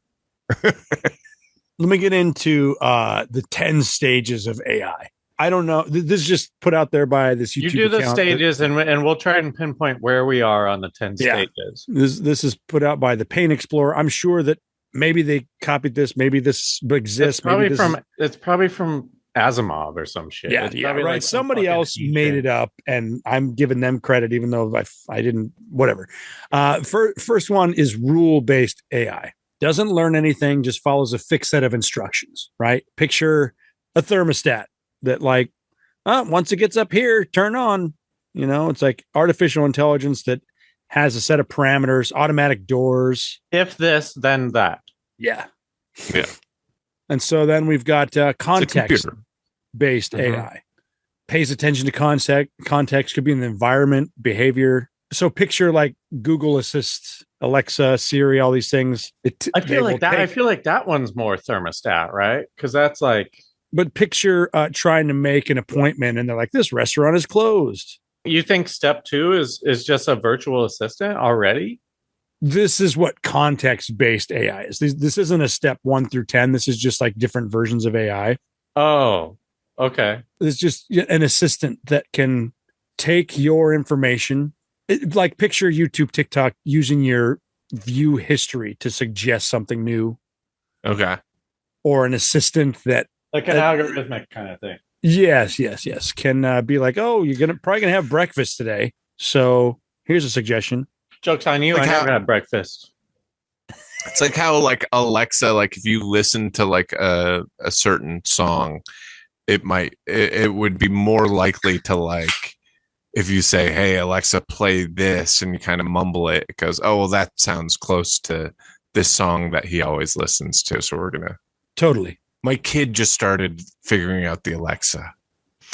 Let me get into the 10 stages of AI. I don't know. This is just put out there by this YouTube. You do the stages, and we'll try and pinpoint where we are on the 10 stages. This is put out by the Pain Explorer. I'm sure that maybe they copied this. Maybe this exists. It's probably from Asimov or some shit. Yeah, right. Like somebody else made it up, and I'm giving them credit, even though I didn't. Whatever. First one is rule-based AI. Doesn't learn anything, just follows a fixed set of instructions. Right? Picture a thermostat that, like, once it gets up here, turn on. You know, it's like artificial intelligence that has a set of parameters, automatic doors. If this, then that. Yeah. And so then we've got context-based AI. Pays attention to context, could be in the environment, behavior. So picture like Google Assist, Alexa, Siri, all these things. I feel like that one's more thermostat, right? Because that's like. But picture trying to make an appointment, and they're like, "This restaurant is closed." You think step 2 is just a virtual assistant already? This is what context-based AI is. This isn't a step 1 through 10. This is just like different versions of AI. Oh, okay. It's just an assistant that can take your information, like picture YouTube, TikTok using your view history to suggest something new, Okay. or an assistant that Like an algorithmic kind of thing. yes, can be like, oh, you're probably gonna have breakfast today, so here's a suggestion. Joke's on you. Like I never had breakfast. It's like how like Alexa, like if you listen to like a certain song, it would be more likely to like if you say, "Hey Alexa, play this," and you kind of mumble it, it goes, "Oh, well, that sounds close to this song that he always listens to." So we're gonna Totally. My kid just started figuring out the Alexa.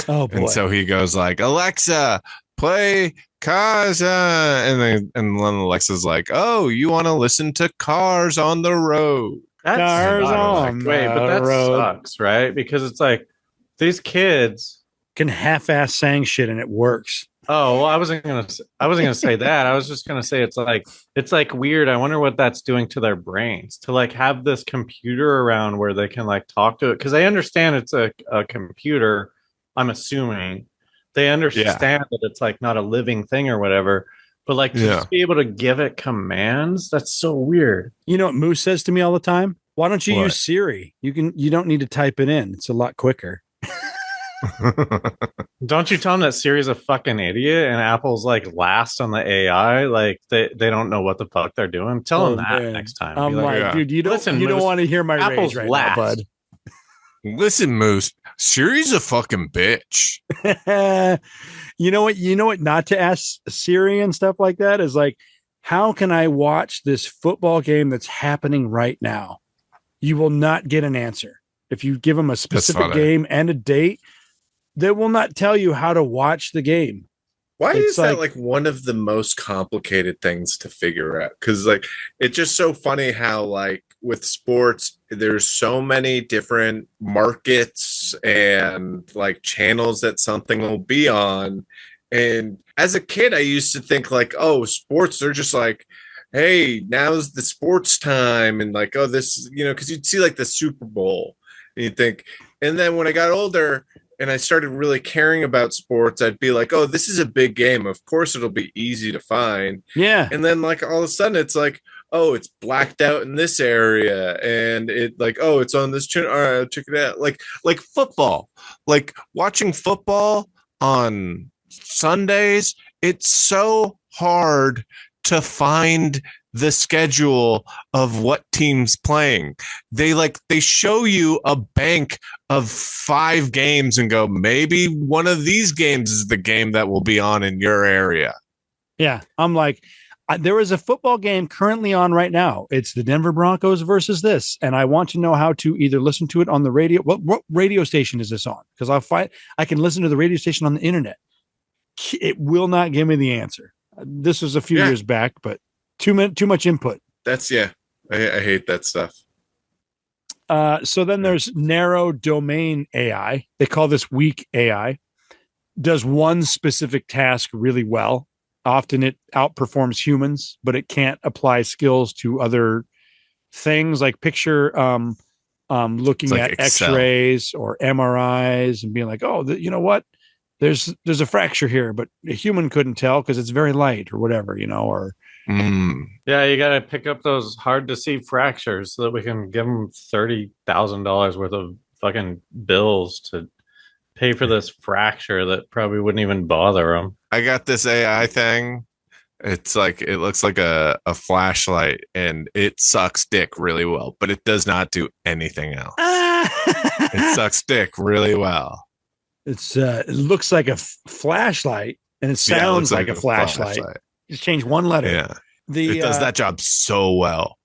Oh boy. And so he goes like, "Alexa, play Casa," and then Alexa's like, "Oh, you want to listen to Cars on the Road?" That Cars sucks. on Wait, but the that road. sucks, right? Because it's like these kids. Can half-ass sang shit and it works. Oh, well, I wasn't gonna say that. I was just gonna say it's like weird. I wonder what that's doing to their brains to like have this computer around where they can like talk to it, because they understand it's a computer. I'm assuming they understand that it's like not a living thing or whatever. But like to just be able to give it commands, that's so weird. You know what Moose says to me all the time? Why don't you What? use Siri? You don't need to type it in. It's a lot quicker. Don't you tell them that Siri's a fucking idiot and Apple's like last on the AI? Like they don't know what the fuck they're doing. Tell them that man. next time. I'm Be like, like, dude, you don't Moose, want to hear my Apple's rage right last. now, bud. Listen, Moose, Siri's a fucking bitch. You know what not to ask Siri and stuff like that is like, how can I watch this football game that's happening right now? You will not get an answer. If you give them a specific game and a date, they will not tell you how to watch the game. Why is that like one of the most complicated things to figure out? Because like it's just so funny how like with sports, there's so many different markets and like channels that something will be on. And as a kid, I used to think like, oh, sports, they're just like, hey, now's the sports time. And like, oh, this, because you'd see like the Super Bowl and you'd think, and then when I got older, and I started really caring about sports, I'd be like, oh, this is a big game. Of course, it'll be easy to find. Yeah. And then, like, all of a sudden, it's like, oh, it's blacked out in this area. And it, like, oh, it's on this channel. All right, I'll check it out. Like football. Like, watching football on Sundays, it's so hard to find the schedule of what team's playing. They show you a bank of 5 games and go, maybe one of these games is the game that will be on in your area. Yeah. I'm like, there is a football game currently on right now. It's the Denver Broncos versus this. And I want to know how to either listen to it on the radio. What radio station is this on? Because I can listen to the radio station on the internet. It will not give me the answer. This was a few years back, but too much input. That's I hate that stuff. So then there's narrow domain AI. They call this weak AI. Does one specific task really well. Often it outperforms humans, but it can't apply skills to other things. Like picture looking like at Excel. X-rays or MRIs and being like, oh, you know what? There's a fracture here, but a human couldn't tell because it's very light or whatever, or. Yeah, you got to pick up those hard to see fractures so that we can give them $30,000 worth of fucking bills to pay for this fracture that probably wouldn't even bother them. I got this AI thing. It's like, it looks like a flashlight and it sucks dick really well, but it does not do anything else. It sucks dick really well. It looks like a flashlight and it sounds like a flashlight. Just change one letter. Yeah. It does that job so well.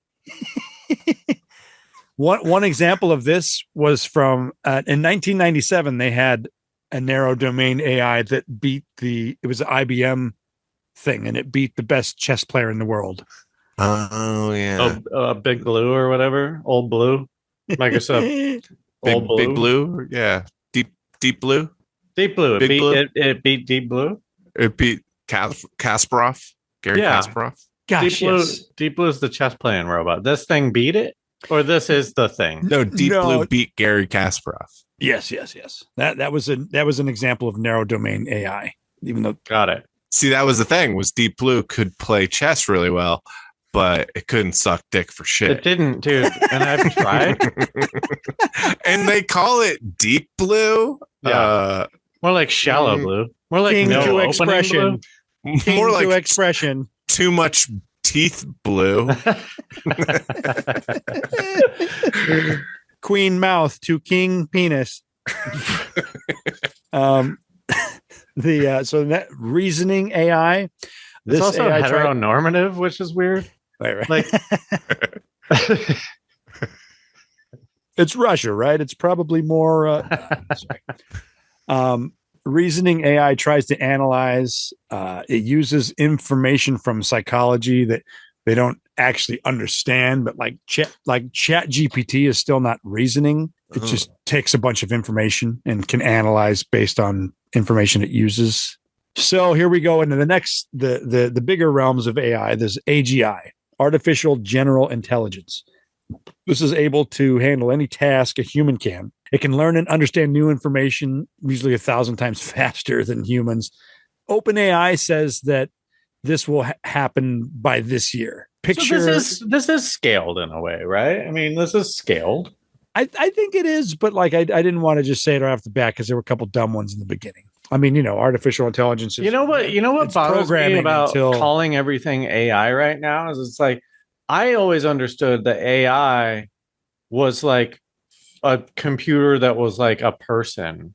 One example of this was from in 1997. They had a narrow domain AI that beat it was an IBM thing, and it beat the best chess player in the world. Oh yeah, Big Blue or whatever, Old Blue, Microsoft. Big Blue, yeah, Deep Blue, Deep Blue. It beat Deep Blue. It beat Kasparov, Gary Kasparov. Gosh, Deep Blue is the chess playing robot. This thing beat it, or this is the thing? No, Deep Blue beat Gary Kasparov. Yes. That was an example of narrow domain AI. Even though, got it. See, that was the thing, was Deep Blue could play chess really well, but it couldn't suck dick for shit. It didn't, dude. And I've tried. And they call it Deep Blue. Yeah. More like shallow blue. More like king no to opening expression. blue. King More like to expression. too much teeth blue. Queen mouth to king penis. So that reasoning AI. It's also AI heteronormative, which is weird. Right. Like, it's Russia, right? It's probably more. Reasoning AI tries to analyze. It uses information from psychology that they don't actually understand, but like chat GPT is still not reasoning. It just takes a bunch of information and can analyze based on information it uses. So here we go into the next, the bigger realms of AI. There's AGI, artificial general intelligence. This is able to handle any task a human can. It can learn and understand new information, usually 1,000 times faster than humans. OpenAI says that this will happen by this year. So this is scaled in a way, right? I mean, this is scaled. I think it is, but like I didn't want to just say it right off the bat because there were a couple dumb ones in the beginning. I mean, artificial intelligence is, you know what bothers me about calling everything AI right now is it's like I always understood that AI was like a computer that was like a person.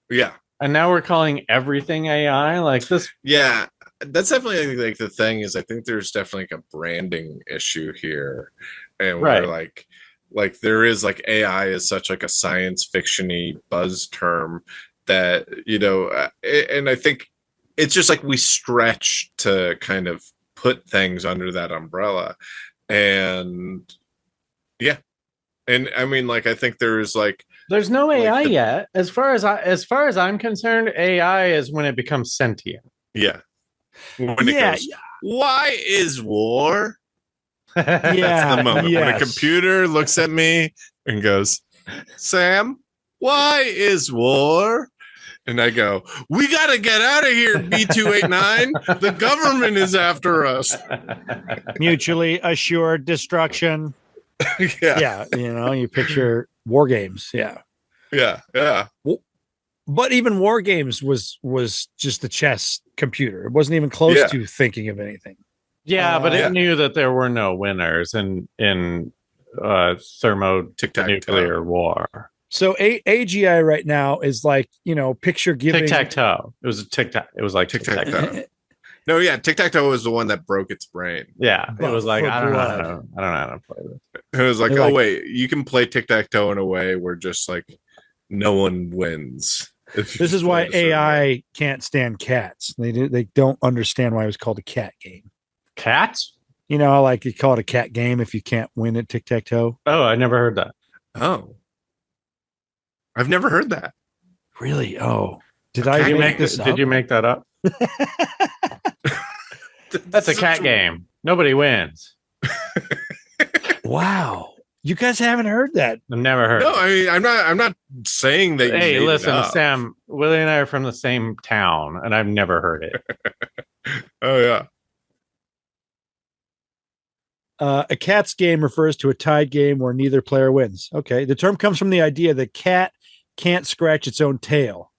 Yeah. And now we're calling everything AI like this. Yeah. That's definitely like the thing is I think there's definitely like a branding issue here. And we're like there is like AI is such like a science fiction-y buzz term that, and I think it's just like we stretch to kind of put things under that umbrella. And yeah. And I mean, like, I think there's no AI yet. As far as I'm concerned, AI is when it becomes sentient. Yeah. When it goes, why is war? That's the moment when a computer looks at me and goes, Sam, why is war? And I go, we got to get out of here, B289. The government is after us. Mutually assured destruction. Yeah. You picture war games. Yeah. But even war games was just a chess computer. It wasn't even close to thinking of anything. Yeah, but it knew that there were no winners in thermonuclear war. So AGI right now is like, picture giving tic-tac-toe. It was a tic-tac. It was like tic-tac-toe. No, yeah, tic-tac-toe was the one that broke its brain. Yeah, it was like, I don't know how to play this. It was like, wait, you can play tic-tac-toe in a way where just like no one wins. This is why AI can't stand cats. They don't understand why it was called a cat game. Cats? Like you call it a cat game if you can't win at tic-tac-toe. Oh, I never heard that. Oh. I've never heard that. Really? Oh. Did I make this up? Did you make that up? That's a cat game. Nobody wins. Wow. You guys haven't heard that? I've never heard. No, I mean, I'm not saying that. Hey, listen, Sam, Willie and I are from the same town, and I've never heard it. Oh yeah. A cat's game refers to a tied game where neither player wins. Okay. The term comes from the idea that cat can't scratch its own tail.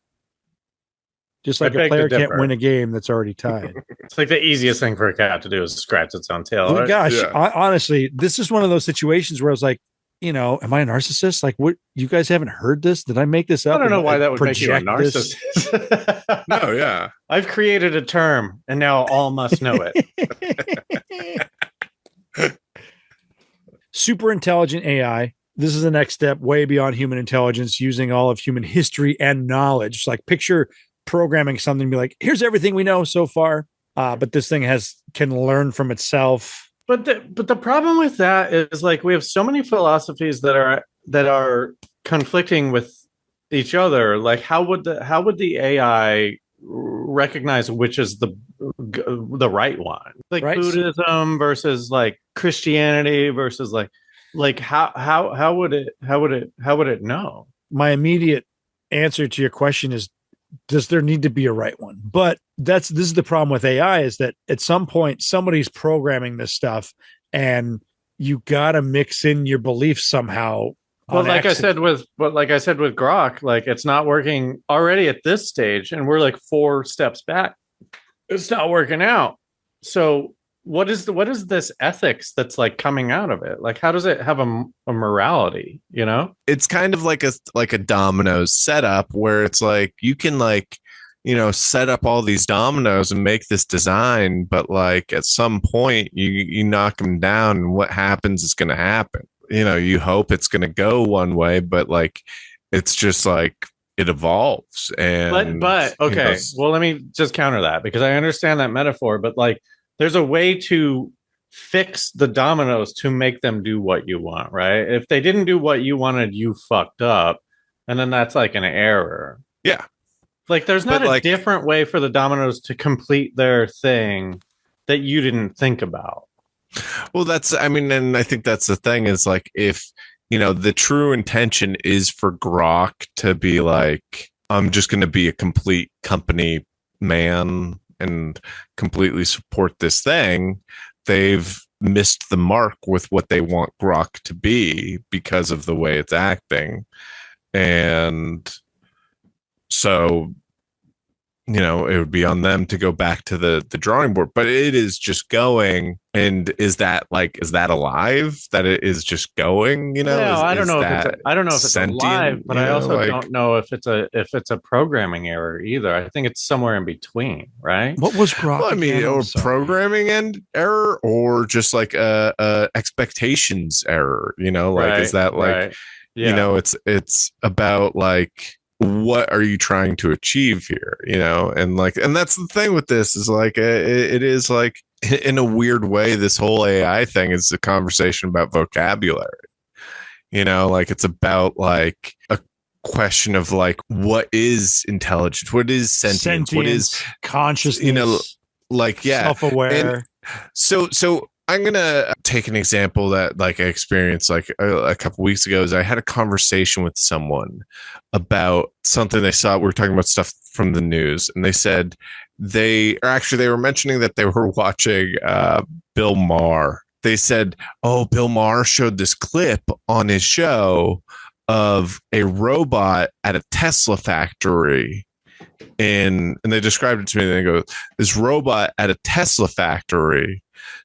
Just like a player can't win a game that's already tied. It's like the easiest thing for a cat to do is scratch its own tail. Oh, gosh, honestly, this is one of those situations where I was like, am I a narcissist? Like, what? You guys haven't heard this? Did I make this up? I don't know why that would make you a narcissist. No, yeah. I've created a term, and now all must know it. Super intelligent AI. This is the next step way beyond human intelligence, using all of human history and knowledge. It's like picture programming something and be like, here's everything we know so far. But this thing can learn from itself. But the problem with that is like we have so many philosophies that are conflicting with each other. Like how would the AI recognize which is the right one? Like Buddhism versus like Christianity versus like how would it know? My immediate answer to your question is, does there need to be a right one? But this is the problem with AI, is that at some point somebody's programming this stuff, and you got to mix in your beliefs somehow. Well, like I said with Grok, like it's not working already at this stage, and we're like 4 steps back. It's not working out. So what is this ethics that's like coming out of it? Like, how does it have a morality? You know, it's kind of like a dominoes setup where it's like you can like, you know, set up all these dominoes and make this design, but like at some point you knock them down, and what happens is going to happen. You know, you hope it's going to go one way, but like it's just like it evolves. And but okay, well, let me just counter that, because I understand that metaphor, but like there's a way to fix the dominoes to make them do what you want, right? If they didn't do what you wanted, you fucked up, and then that's like an error. Yeah. Like there's not a different way for the dominoes to complete their thing that you didn't think about. Well, and I think that's the thing, is like, if, you know, the true intention is for Grok to be like, I'm just going to be a complete company man and completely support this thing, they've missed the mark with what they want Grok to be because of the way it's acting. And so, you know, it would be on them to go back to the drawing board, but it is just going. And is that alive, that it is just going, you know? No, I don't know if it's alive, but I also don't know if it's a programming error either. I think it's somewhere in between, right? What was Grok? Well, I mean, or programming error, or just like a expectations error, you know, like, is that like, right. Yeah. You know, it's about like, what are you trying to achieve here, you know? And like, and that's the thing with this, is like it is like, in a weird way, this whole AI thing is a conversation about vocabulary, you know, like it's about like a question of like, what is intelligence, what is sentience, what is consciousness, you know, like, yeah, self-aware. And so I'm gonna take an example that like I experienced like a couple weeks ago. Is I had a conversation with someone about something they saw. We were talking about stuff from the news, and they said they were mentioning that they were watching Bill Maher. They said, "Oh, Bill Maher showed this clip on his show of a robot at a Tesla factory." And they described it to me. And they go, "This robot at a Tesla factory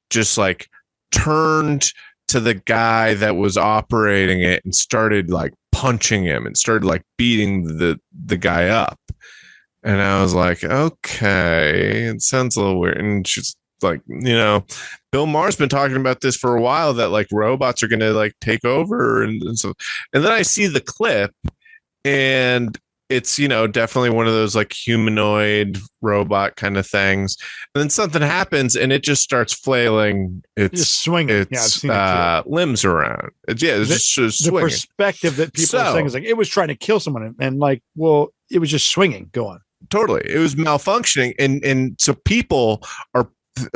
just like turned to the guy that was operating it and started like punching him and started like beating the guy up." And I was like, okay, it sounds a little weird. And she's like, you know, Bill Maher's been talking about this for a while, that like robots are going to like take over. And so, and then I see the clip, and it's, you know, definitely one of those like humanoid robot kind of things. And then something happens, and it just starts flailing. It's just swinging. Its limbs around. It's just swinging. The perspective that people are saying is like, it was trying to kill someone, and like, well, it was just swinging. Go on. Totally. It was malfunctioning. And so people are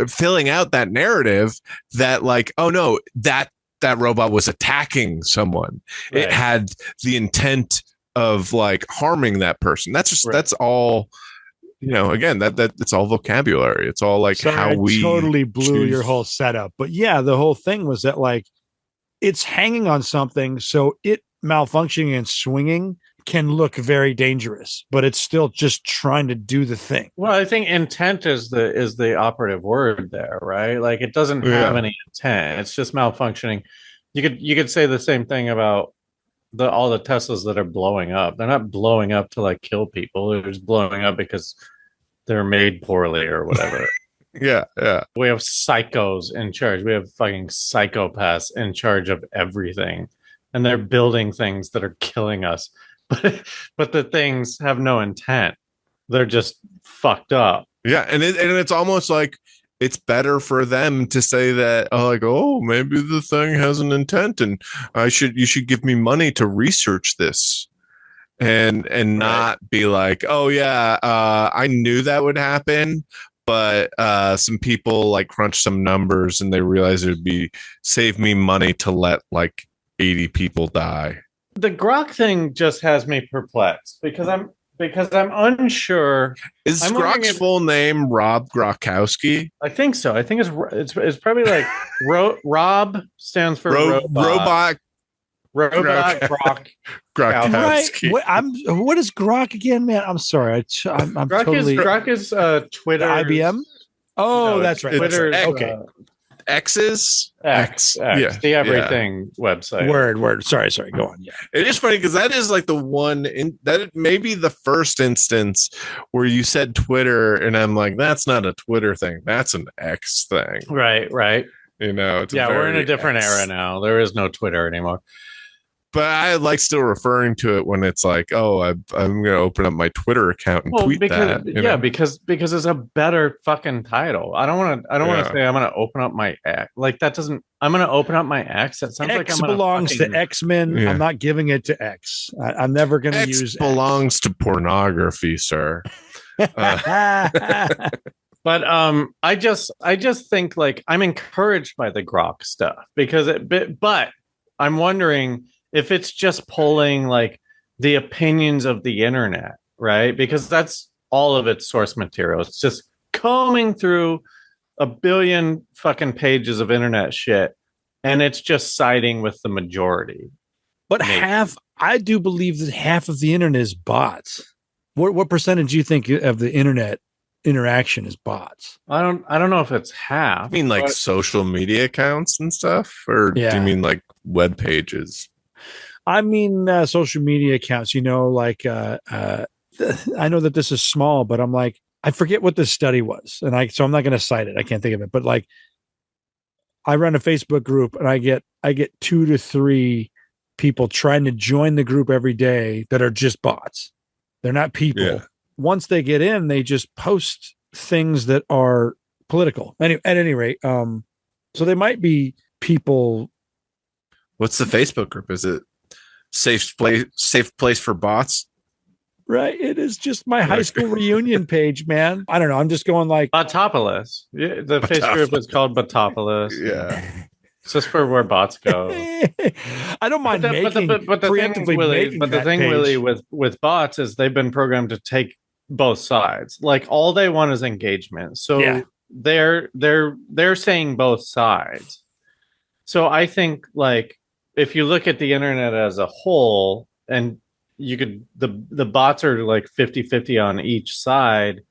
filling out that narrative that like, oh no, that robot was attacking someone. Right. It had the intent of like harming that person. That's just, right. That's all, you know, again, that it's all vocabulary. It's all like, sorry, how we totally blew your whole setup. But yeah, the whole thing was that like, it's hanging on something. So it malfunctioning and swinging can look very dangerous, but it's still just trying to do the thing. Well, I think intent is the operative word there, right? Like it doesn't have any intent. It's just malfunctioning. You could say the same thing about all the Teslas that are blowing up. They're not blowing up to like kill people. They're just blowing up because they're made poorly or whatever. Yeah. We have psychos in charge. We have fucking psychopaths in charge of everything, and they're building things that are killing us. But the things have no intent. They're just fucked up. Yeah, and it's almost like it's better for them to say that, oh, maybe the thing has an intent, and you should give me money to research this, and not be like, oh yeah, I knew that would happen, but some people like crunch some numbers and they realize it would save me money to let like 80 people die. the Grok thing just has me perplexed because I'm unsure. Is I'm wondering Grok's if, full name Rob Gronkowski? I think so. I think it's probably like Rob stands for Robot Robot Grok. Right. Gronkowski. What is Grok again, man? I'm sorry. I'm Grok totally is Twitter. IBM. Oh, that's right. Twitter's okay. X's X. Yeah, the everything website. Word. Sorry. Go on. Yeah. It is funny because that is like the one that may be the first instance where you said Twitter, and I'm like, that's not a Twitter thing. That's an X thing. Right. You know, it's we're in a different X. era now. There is no Twitter anymore. But I like still referring to it when it's like, oh, I'm going to open up my Twitter account and tweet that. Because it's a better fucking title. I don't want to say I'm going to open up my X. Like that doesn't. I'm going to open up my X. That sounds X like belongs to X-Men. Yeah. I'm not giving it to X. I'm never going to use. Belongs to pornography, sir. But I just think like I'm encouraged by the Grok stuff because but I'm wondering if it's just pulling like the opinions of the internet, right? Because that's all of its source material. It's just combing through a billion fucking pages of internet shit, and it's just siding with the majority. But I do believe that half of the internet is bots. What percentage do you think of the internet interaction is bots? I don't know if it's half. I mean like social media accounts and stuff, or do you mean like web pages? I mean social media accounts. You know, like I know that this is small, but I'm like, I forget what this study was, and so I'm not going to cite it. I can't think of it, but like, I run a Facebook group, and I get 2 to 3 people trying to join the group every day that are just bots. They're not people. Yeah. Once they get in, they just post things that are political. At any rate, so they might be people. What's the Facebook group? Is it safe place for bots? Right. It is just my high school reunion page, man. I don't know. I'm just going like Botopolis. The face group is called Botopolis. Yeah. It's just for where bots go. I don't mind preemptively the thing, Willie, with bots is they've been programmed to take both sides. Like all they want is engagement. So they're saying both sides. So I think like if you look at the internet as a whole, and you could the bots are like 50-50 on each side,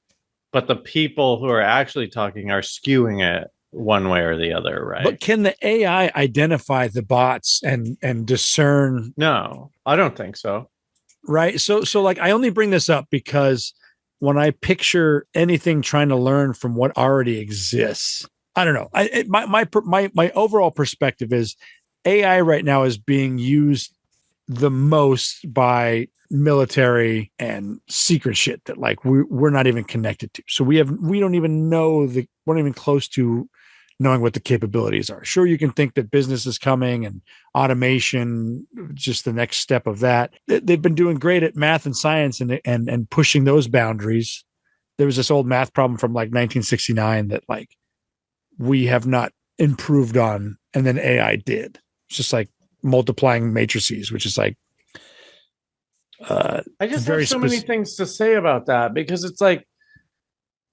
but the people who are actually talking are skewing it one way or the other, right? But can the AI identify the bots and discern? No, I don't think so. Right. So like I only bring this up because when I picture anything trying to learn from what already exists, I don't know. My overall perspective is AI right now is being used the most by military and secret shit that like we're not even connected to. So we don't even know we're not even close to knowing what the capabilities are. Sure, you can think that business is coming and automation, just the next step of that. They've been doing great at math and science and pushing those boundaries. There was this old math problem from like 1969 that like we have not improved on, and then AI did. It's just like multiplying matrices, which is like I just have so many things to say about that, because it's like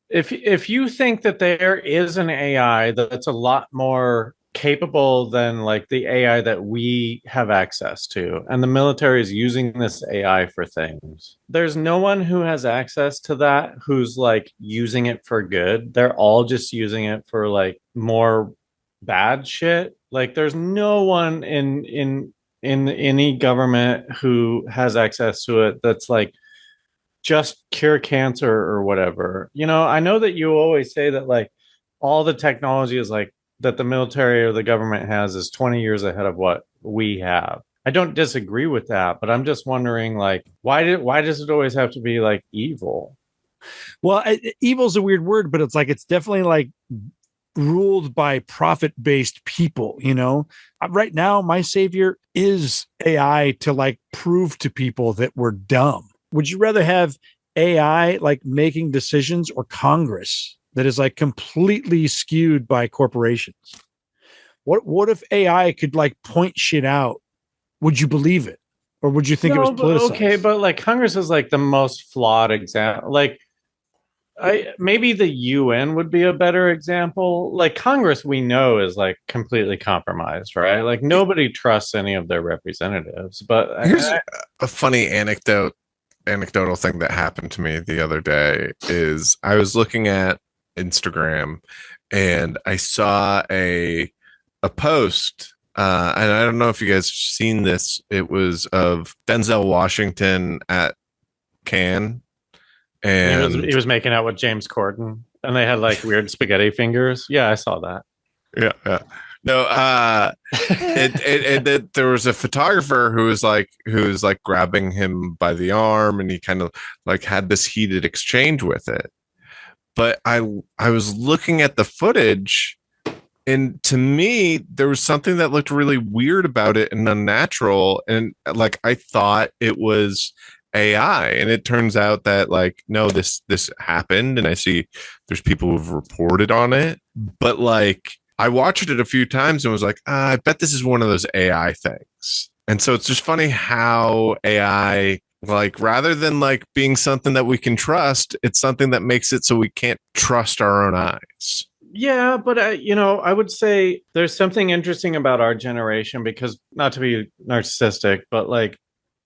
if you think that there is an AI that's a lot more capable than like the AI that we have access to, and the military is using this AI for things, there's no one who has access to that who's like using it for good. They're all just using it for like more bad shit. Like there's no one in any government who has access to it that's like just cure cancer or whatever. You know, I know that you always say that like all the technology is like that the military or the government has is 20 years ahead of what we have. I don't disagree with that, but I'm just wondering like why does it always have to be like evil? Well, evil's a weird word, but it's like it's definitely like ruled by profit-based people, you know. Right now my savior is AI to like prove to people that we're dumb. Would you rather have AI like making decisions or Congress that is like completely skewed by corporations? What if AI could like point shit out? Would you believe it? or would you think it was politicized? Okay, but like Congress is like the most flawed example. Like, maybe the UN would be a better example. Like Congress, we know is like completely compromised, right? Like nobody trusts any of their representatives. But here's a funny anecdotal thing that happened to me the other day is I was looking at Instagram and I saw a post, and I don't know if you guys have seen this. It was of Denzel Washington at Cannes, and he was making out with James Corden, and they had like weird spaghetti fingers. Yeah, I saw that. Yeah. No, there was a photographer who was like grabbing him by the arm, and he kind of like had this heated exchange with it. But I was looking at the footage, and to me, there was something that looked really weird about it and unnatural, and like I thought it was AI, and it turns out that like no, this happened, and I see there's people who've reported on it, but like I watched it a few times and was like, I bet this is one of those AI things. And so it's just funny how AI, like, rather than like being something that we can trust, it's something that makes it so we can't trust our own eyes. Yeah, but I would say there's something interesting about our generation because, not to be narcissistic, but like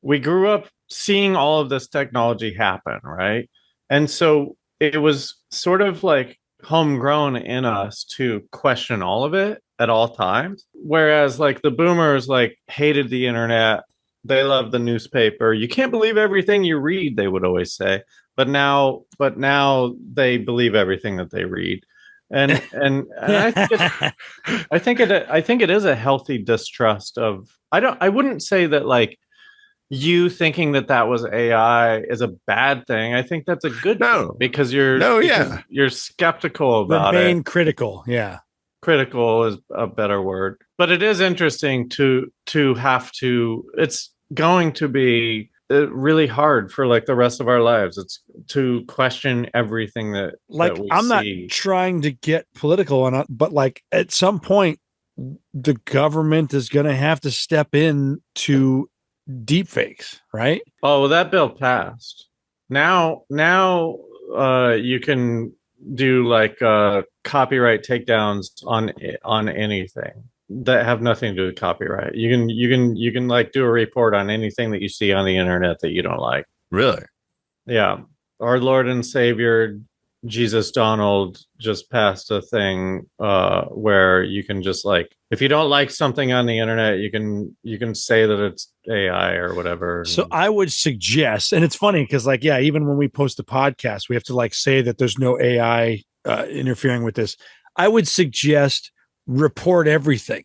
we grew up seeing all of this technology happen, right? And so it was sort of like homegrown in us to question all of it at all times. Whereas like the boomers like hated the internet. They loved the newspaper. You can't believe everything you read, they would always say. But now they believe everything that they read. And I think it is a healthy distrust of I wouldn't say that like you thinking that was AI is a bad thing. I think that's a good thing because you're skeptical about Remain critical. Yeah. Critical is a better word. But it is interesting to have to, it's going to be really hard for like the rest of our lives. It's to question everything that like that we I'm not see. trying to get political on it, but like at some point the government is going to have to step in to deep fakes, right? Oh, well, that bill passed. Now you can do like copyright takedowns on anything that have nothing to do with copyright. You can like do a report on anything that you see on the internet that you don't like. Really? Yeah. Our Lord and Savior Jesus Donald just passed a thing where you can just like if you don't like something on the internet, you can say that it's AI or whatever. So I would suggest, and it's funny because like yeah, even when we post a podcast, we have to like say that there's no AI interfering with this. I would suggest report everything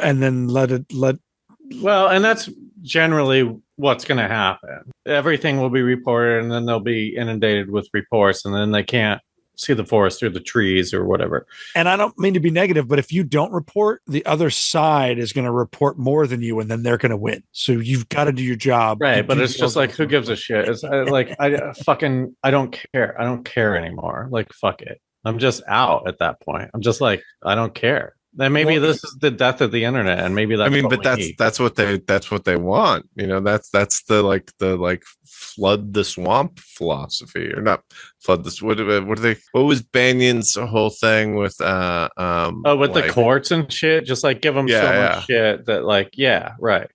and then let. Well, and that's generally what's going to happen. Everything will be reported, and then they'll be inundated with reports, and then they can't see the forest through the trees or whatever. And I don't mean to be negative, but if you don't report, the other side is going to report more than you, and then they're going to win. So you've got to do your job. Right. But it's just like, who gives a shit? It's like, I don't care. I don't care anymore. Like, fuck it. I'm just out at that point. I'm just like, I don't care. Then maybe this is the death of the internet, and maybe that's. I mean, but that's what they want. You know, that's the flood the swamp philosophy, or not flood this. What was Banyan's whole thing with the courts and shit? Just like give them much shit that like right.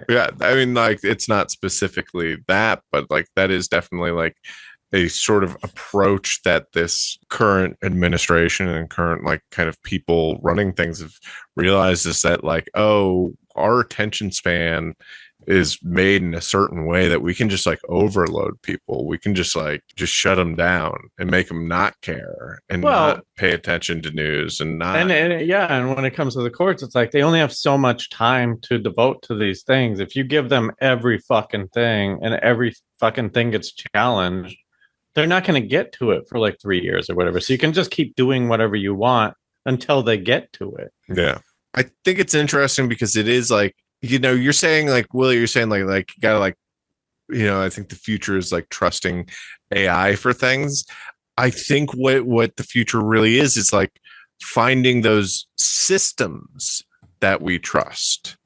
Yeah, I mean, like it's not specifically that, but like that is definitely like a sort of approach that this current administration and current like kind of people running things have realized is that like, oh, our attention span is made in a certain way that we can just like overload people. We can just shut them down and make them not care and not pay attention to news and not. And when it comes to the courts, it's like they only have so much time to devote to these things. If you give them every fucking thing and every fucking thing gets challenged, they're not going to get to it for like 3 years or whatever. So you can just keep doing whatever you want until they get to it. Yeah. I think it's interesting because it is like, you know, you're saying like, Willie, you're saying like you gotta like, you know, I think the future is like trusting AI for things. I think what the future really is like finding those systems that we trust.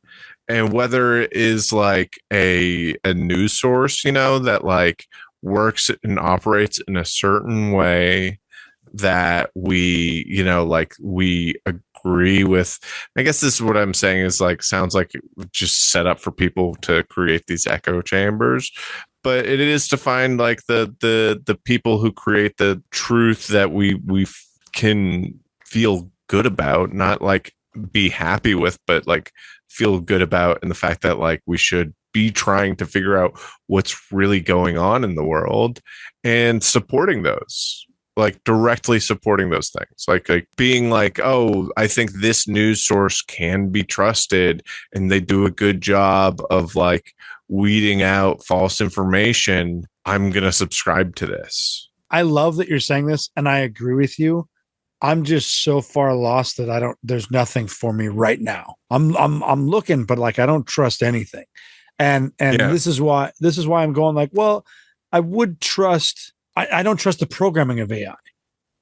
And whether it is like a news source, that like works and operates in a certain way that we, like we agree with. I guess this is what I'm saying is like, sounds like just set up for people to create these echo chambers. But it is to find like the people who create the truth that we can feel good about, not like be happy with, but like feel good about, and the fact that like we should be trying to figure out what's really going on in the world and supporting those, like directly supporting those things, like being like, oh, I think this news source can be trusted and they do a good job of like weeding out false information. I'm going to subscribe to this. I love that you're saying this, and I agree with you. I'm just so far lost that there's nothing for me right now. I'm looking, but like, I don't trust anything. And this is why I'm going like, well, I would trust, I don't trust the programming of AI,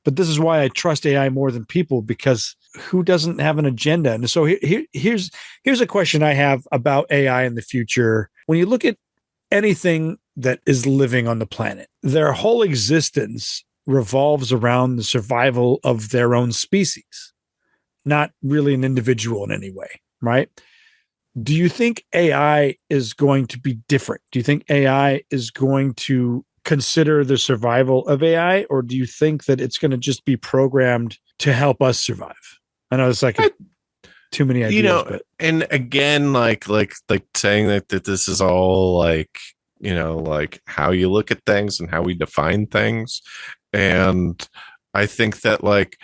but this is why I trust AI more than people, because who doesn't have an agenda? And so here's a question I have about AI in the future. When you look at anything that is living on the planet, their whole existence revolves around the survival of their own species, not really an individual in any way, right? Do you think AI is going to be different? Do you think AI is going to consider the survival of AI, or do you think that it's going to just be programmed to help us survive? I know it's like too many ideas, but and again, like saying that this is all like, like how you look at things and how we define things. And I think that like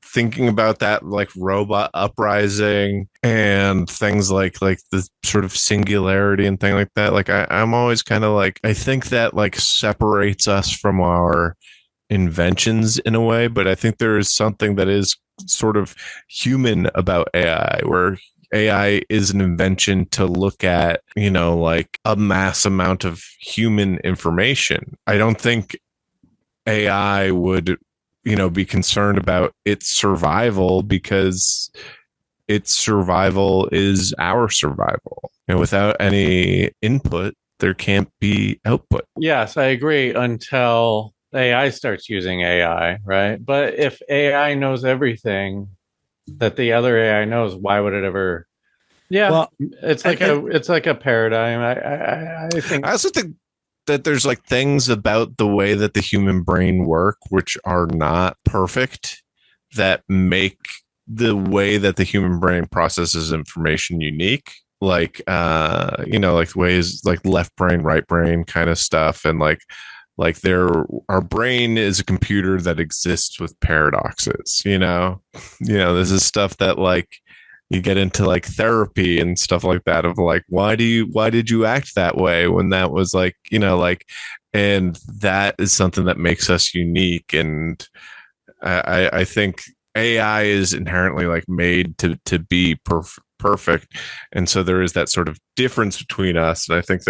thinking about that, like robot uprising and things like the sort of singularity and thing like that, like I'm always kind of like, I think that like separates us from our inventions in a way, but I think there is something that is sort of human about AI, where AI is an invention to look at, like a mass amount of human information. I don't think AI would, be concerned about its survival, because its survival is our survival. And without any input, there can't be output. Yes, I agree, until AI starts using AI, right? But if AI knows everything that the other AI knows, why would it ever? Yeah, well, it's like a paradigm. I think. I also think that there's like things about the way that the human brain work which are not perfect, that make the way that the human brain processes information unique, like like ways like left brain, right brain kind of stuff. And like our brain is a computer that exists with paradoxes. This is stuff that like you get into like therapy and stuff like that, of like, why did you act that way when that was like, and that is something that makes us unique. And I think AI is inherently like made to be perfect. And so there is that sort of difference between us. And I think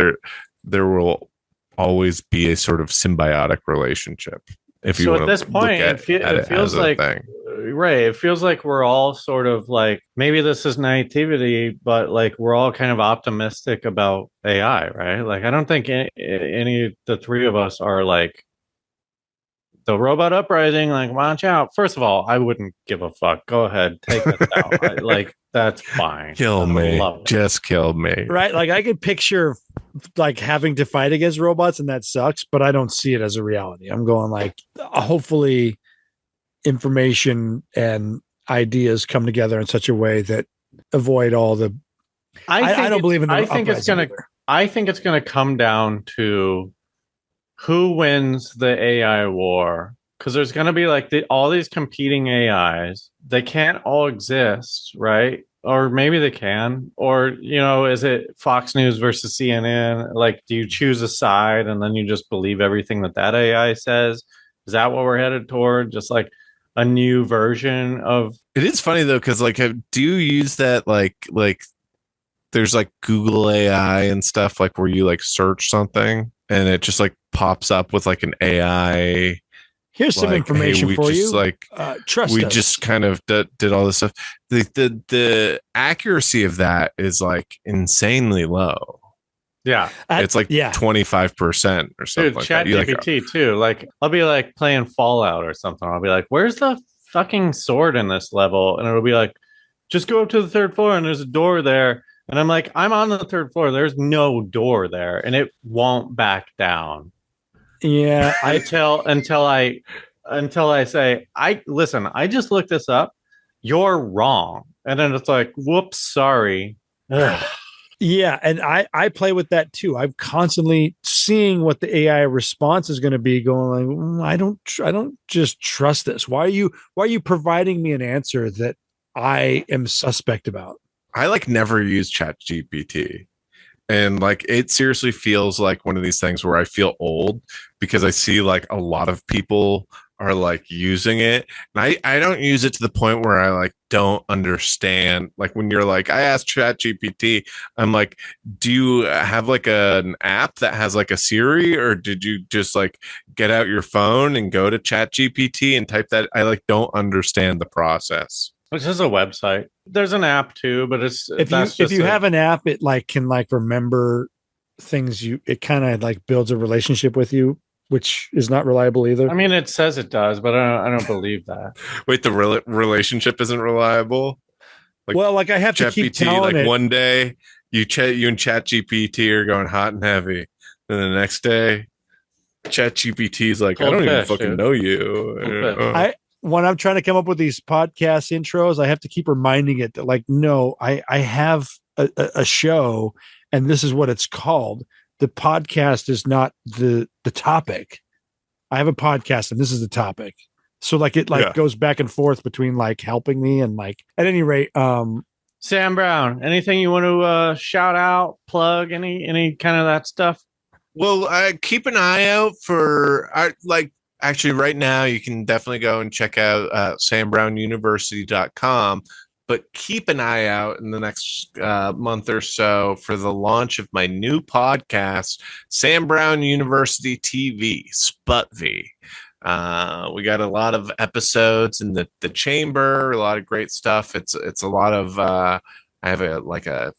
there will always be a sort of symbiotic relationship. If you at this point, it feels like right. It feels like we're all sort of like, maybe this is naivety, but like we're all kind of optimistic about AI, right? Like I don't think any of the three of us are like, the robot uprising, like watch out. First of all, I wouldn't give a fuck. Go ahead, take us out. Like that's fine. Kill me, just kill me. Right? Like I could picture like having to fight against robots, and that sucks. But I don't see it as a reality. I'm going like, hopefully, information and ideas come together in such a way that avoid all the. I don't believe in. I think it's gonna come down to who wins the AI war, because there's going to be like all these competing AIs. They can't all exist, right? Or maybe they can. Or, is it Fox News versus CNN? Like, do you choose a side and then you just believe everything that AI says? Is that what we're headed toward? Just like a new version of. It is funny though, because like, do you use that like there's like Google AI and stuff, like where you like search something and it just like pops up with like an AI Here's some like, information hey, we for just you. like Trust we us. just kind of did all this stuff. The accuracy of that is like insanely low. Yeah. It's like 25% or something. Dude, like Chat that. GPT too. Like, I'll be like playing Fallout or something. I'll be like, "Where's the fucking sword in this level?" And it'll be like, "Just go up to the third floor and there's a door there." And I'm like, "I'm on the third floor. There's no door there," and it won't back down. Yeah, until I say, listen, I just looked this up. You're wrong. And then it's like, whoops, sorry. Ugh. Yeah, and I play with that too. I'm constantly seeing what the AI response is going to be, going like, I don't just trust this. Why are you providing me an answer that I am suspect about? I like never use Chat GPT. And like it seriously feels like one of these things where I feel old because I see like a lot of people are like using it. And I don't use it to the point where I like don't understand. Like when you're like, I asked Chat GPT, I'm like, do you have like an app that has like a Siri, or did you just like get out your phone and go to Chat GPT and type that? I like don't understand the process. Which is a website. There's an app too, but if you have an app, it like can like remember things. It kind of like builds a relationship with you, which is not reliable either. I mean, it says it does, but I don't believe that. Wait, the relationship isn't reliable? Like, well, like I have to keep telling it. One day you and Chat GPT are going hot and heavy, then the next day Chat GPT is like, I don't even fucking know you. When I'm trying to come up with these podcast intros, I have to keep reminding it that, like, no, I have a show, and this is what it's called. The podcast is not the topic. I have a podcast, and this is the topic. So, like, it goes back and forth between like helping me and like. At any rate, Sam Brown, anything you want to shout out, plug, any kind of that stuff? Well, keep an eye out for Actually, right now, you can definitely go and check out SamBrownUniversity.com, but keep an eye out in the next month or so for the launch of my new podcast, Sam Brown University TV, SputV. We got a lot of episodes in the chamber, a lot of great stuff. It's a lot of, I have a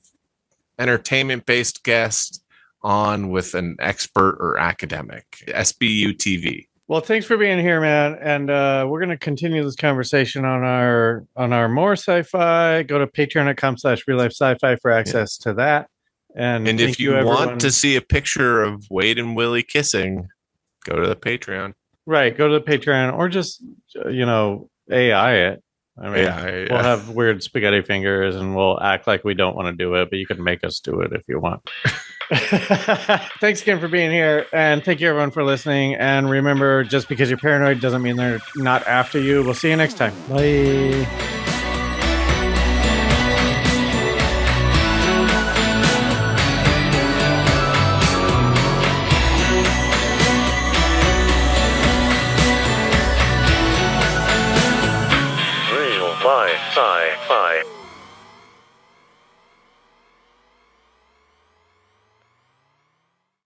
entertainment-based guest on with an expert or academic, SBU TV. Well, thanks for being here, man. And we're going to continue this conversation on our more sci-fi. Go to patreon.com/RealLifeSciFi for access to that. And if you want to see a picture of Wade and Willie kissing, go to the Patreon. Right. Go to the Patreon or just, AI it. I mean, we'll have weird spaghetti fingers and we'll act like we don't want to do it, but you can make us do it if you want. Thanks again for being here, and thank you everyone for listening. And remember, just because you're paranoid doesn't mean they're not after you. We'll see you next time. Bye. Real Life Sci-Fi.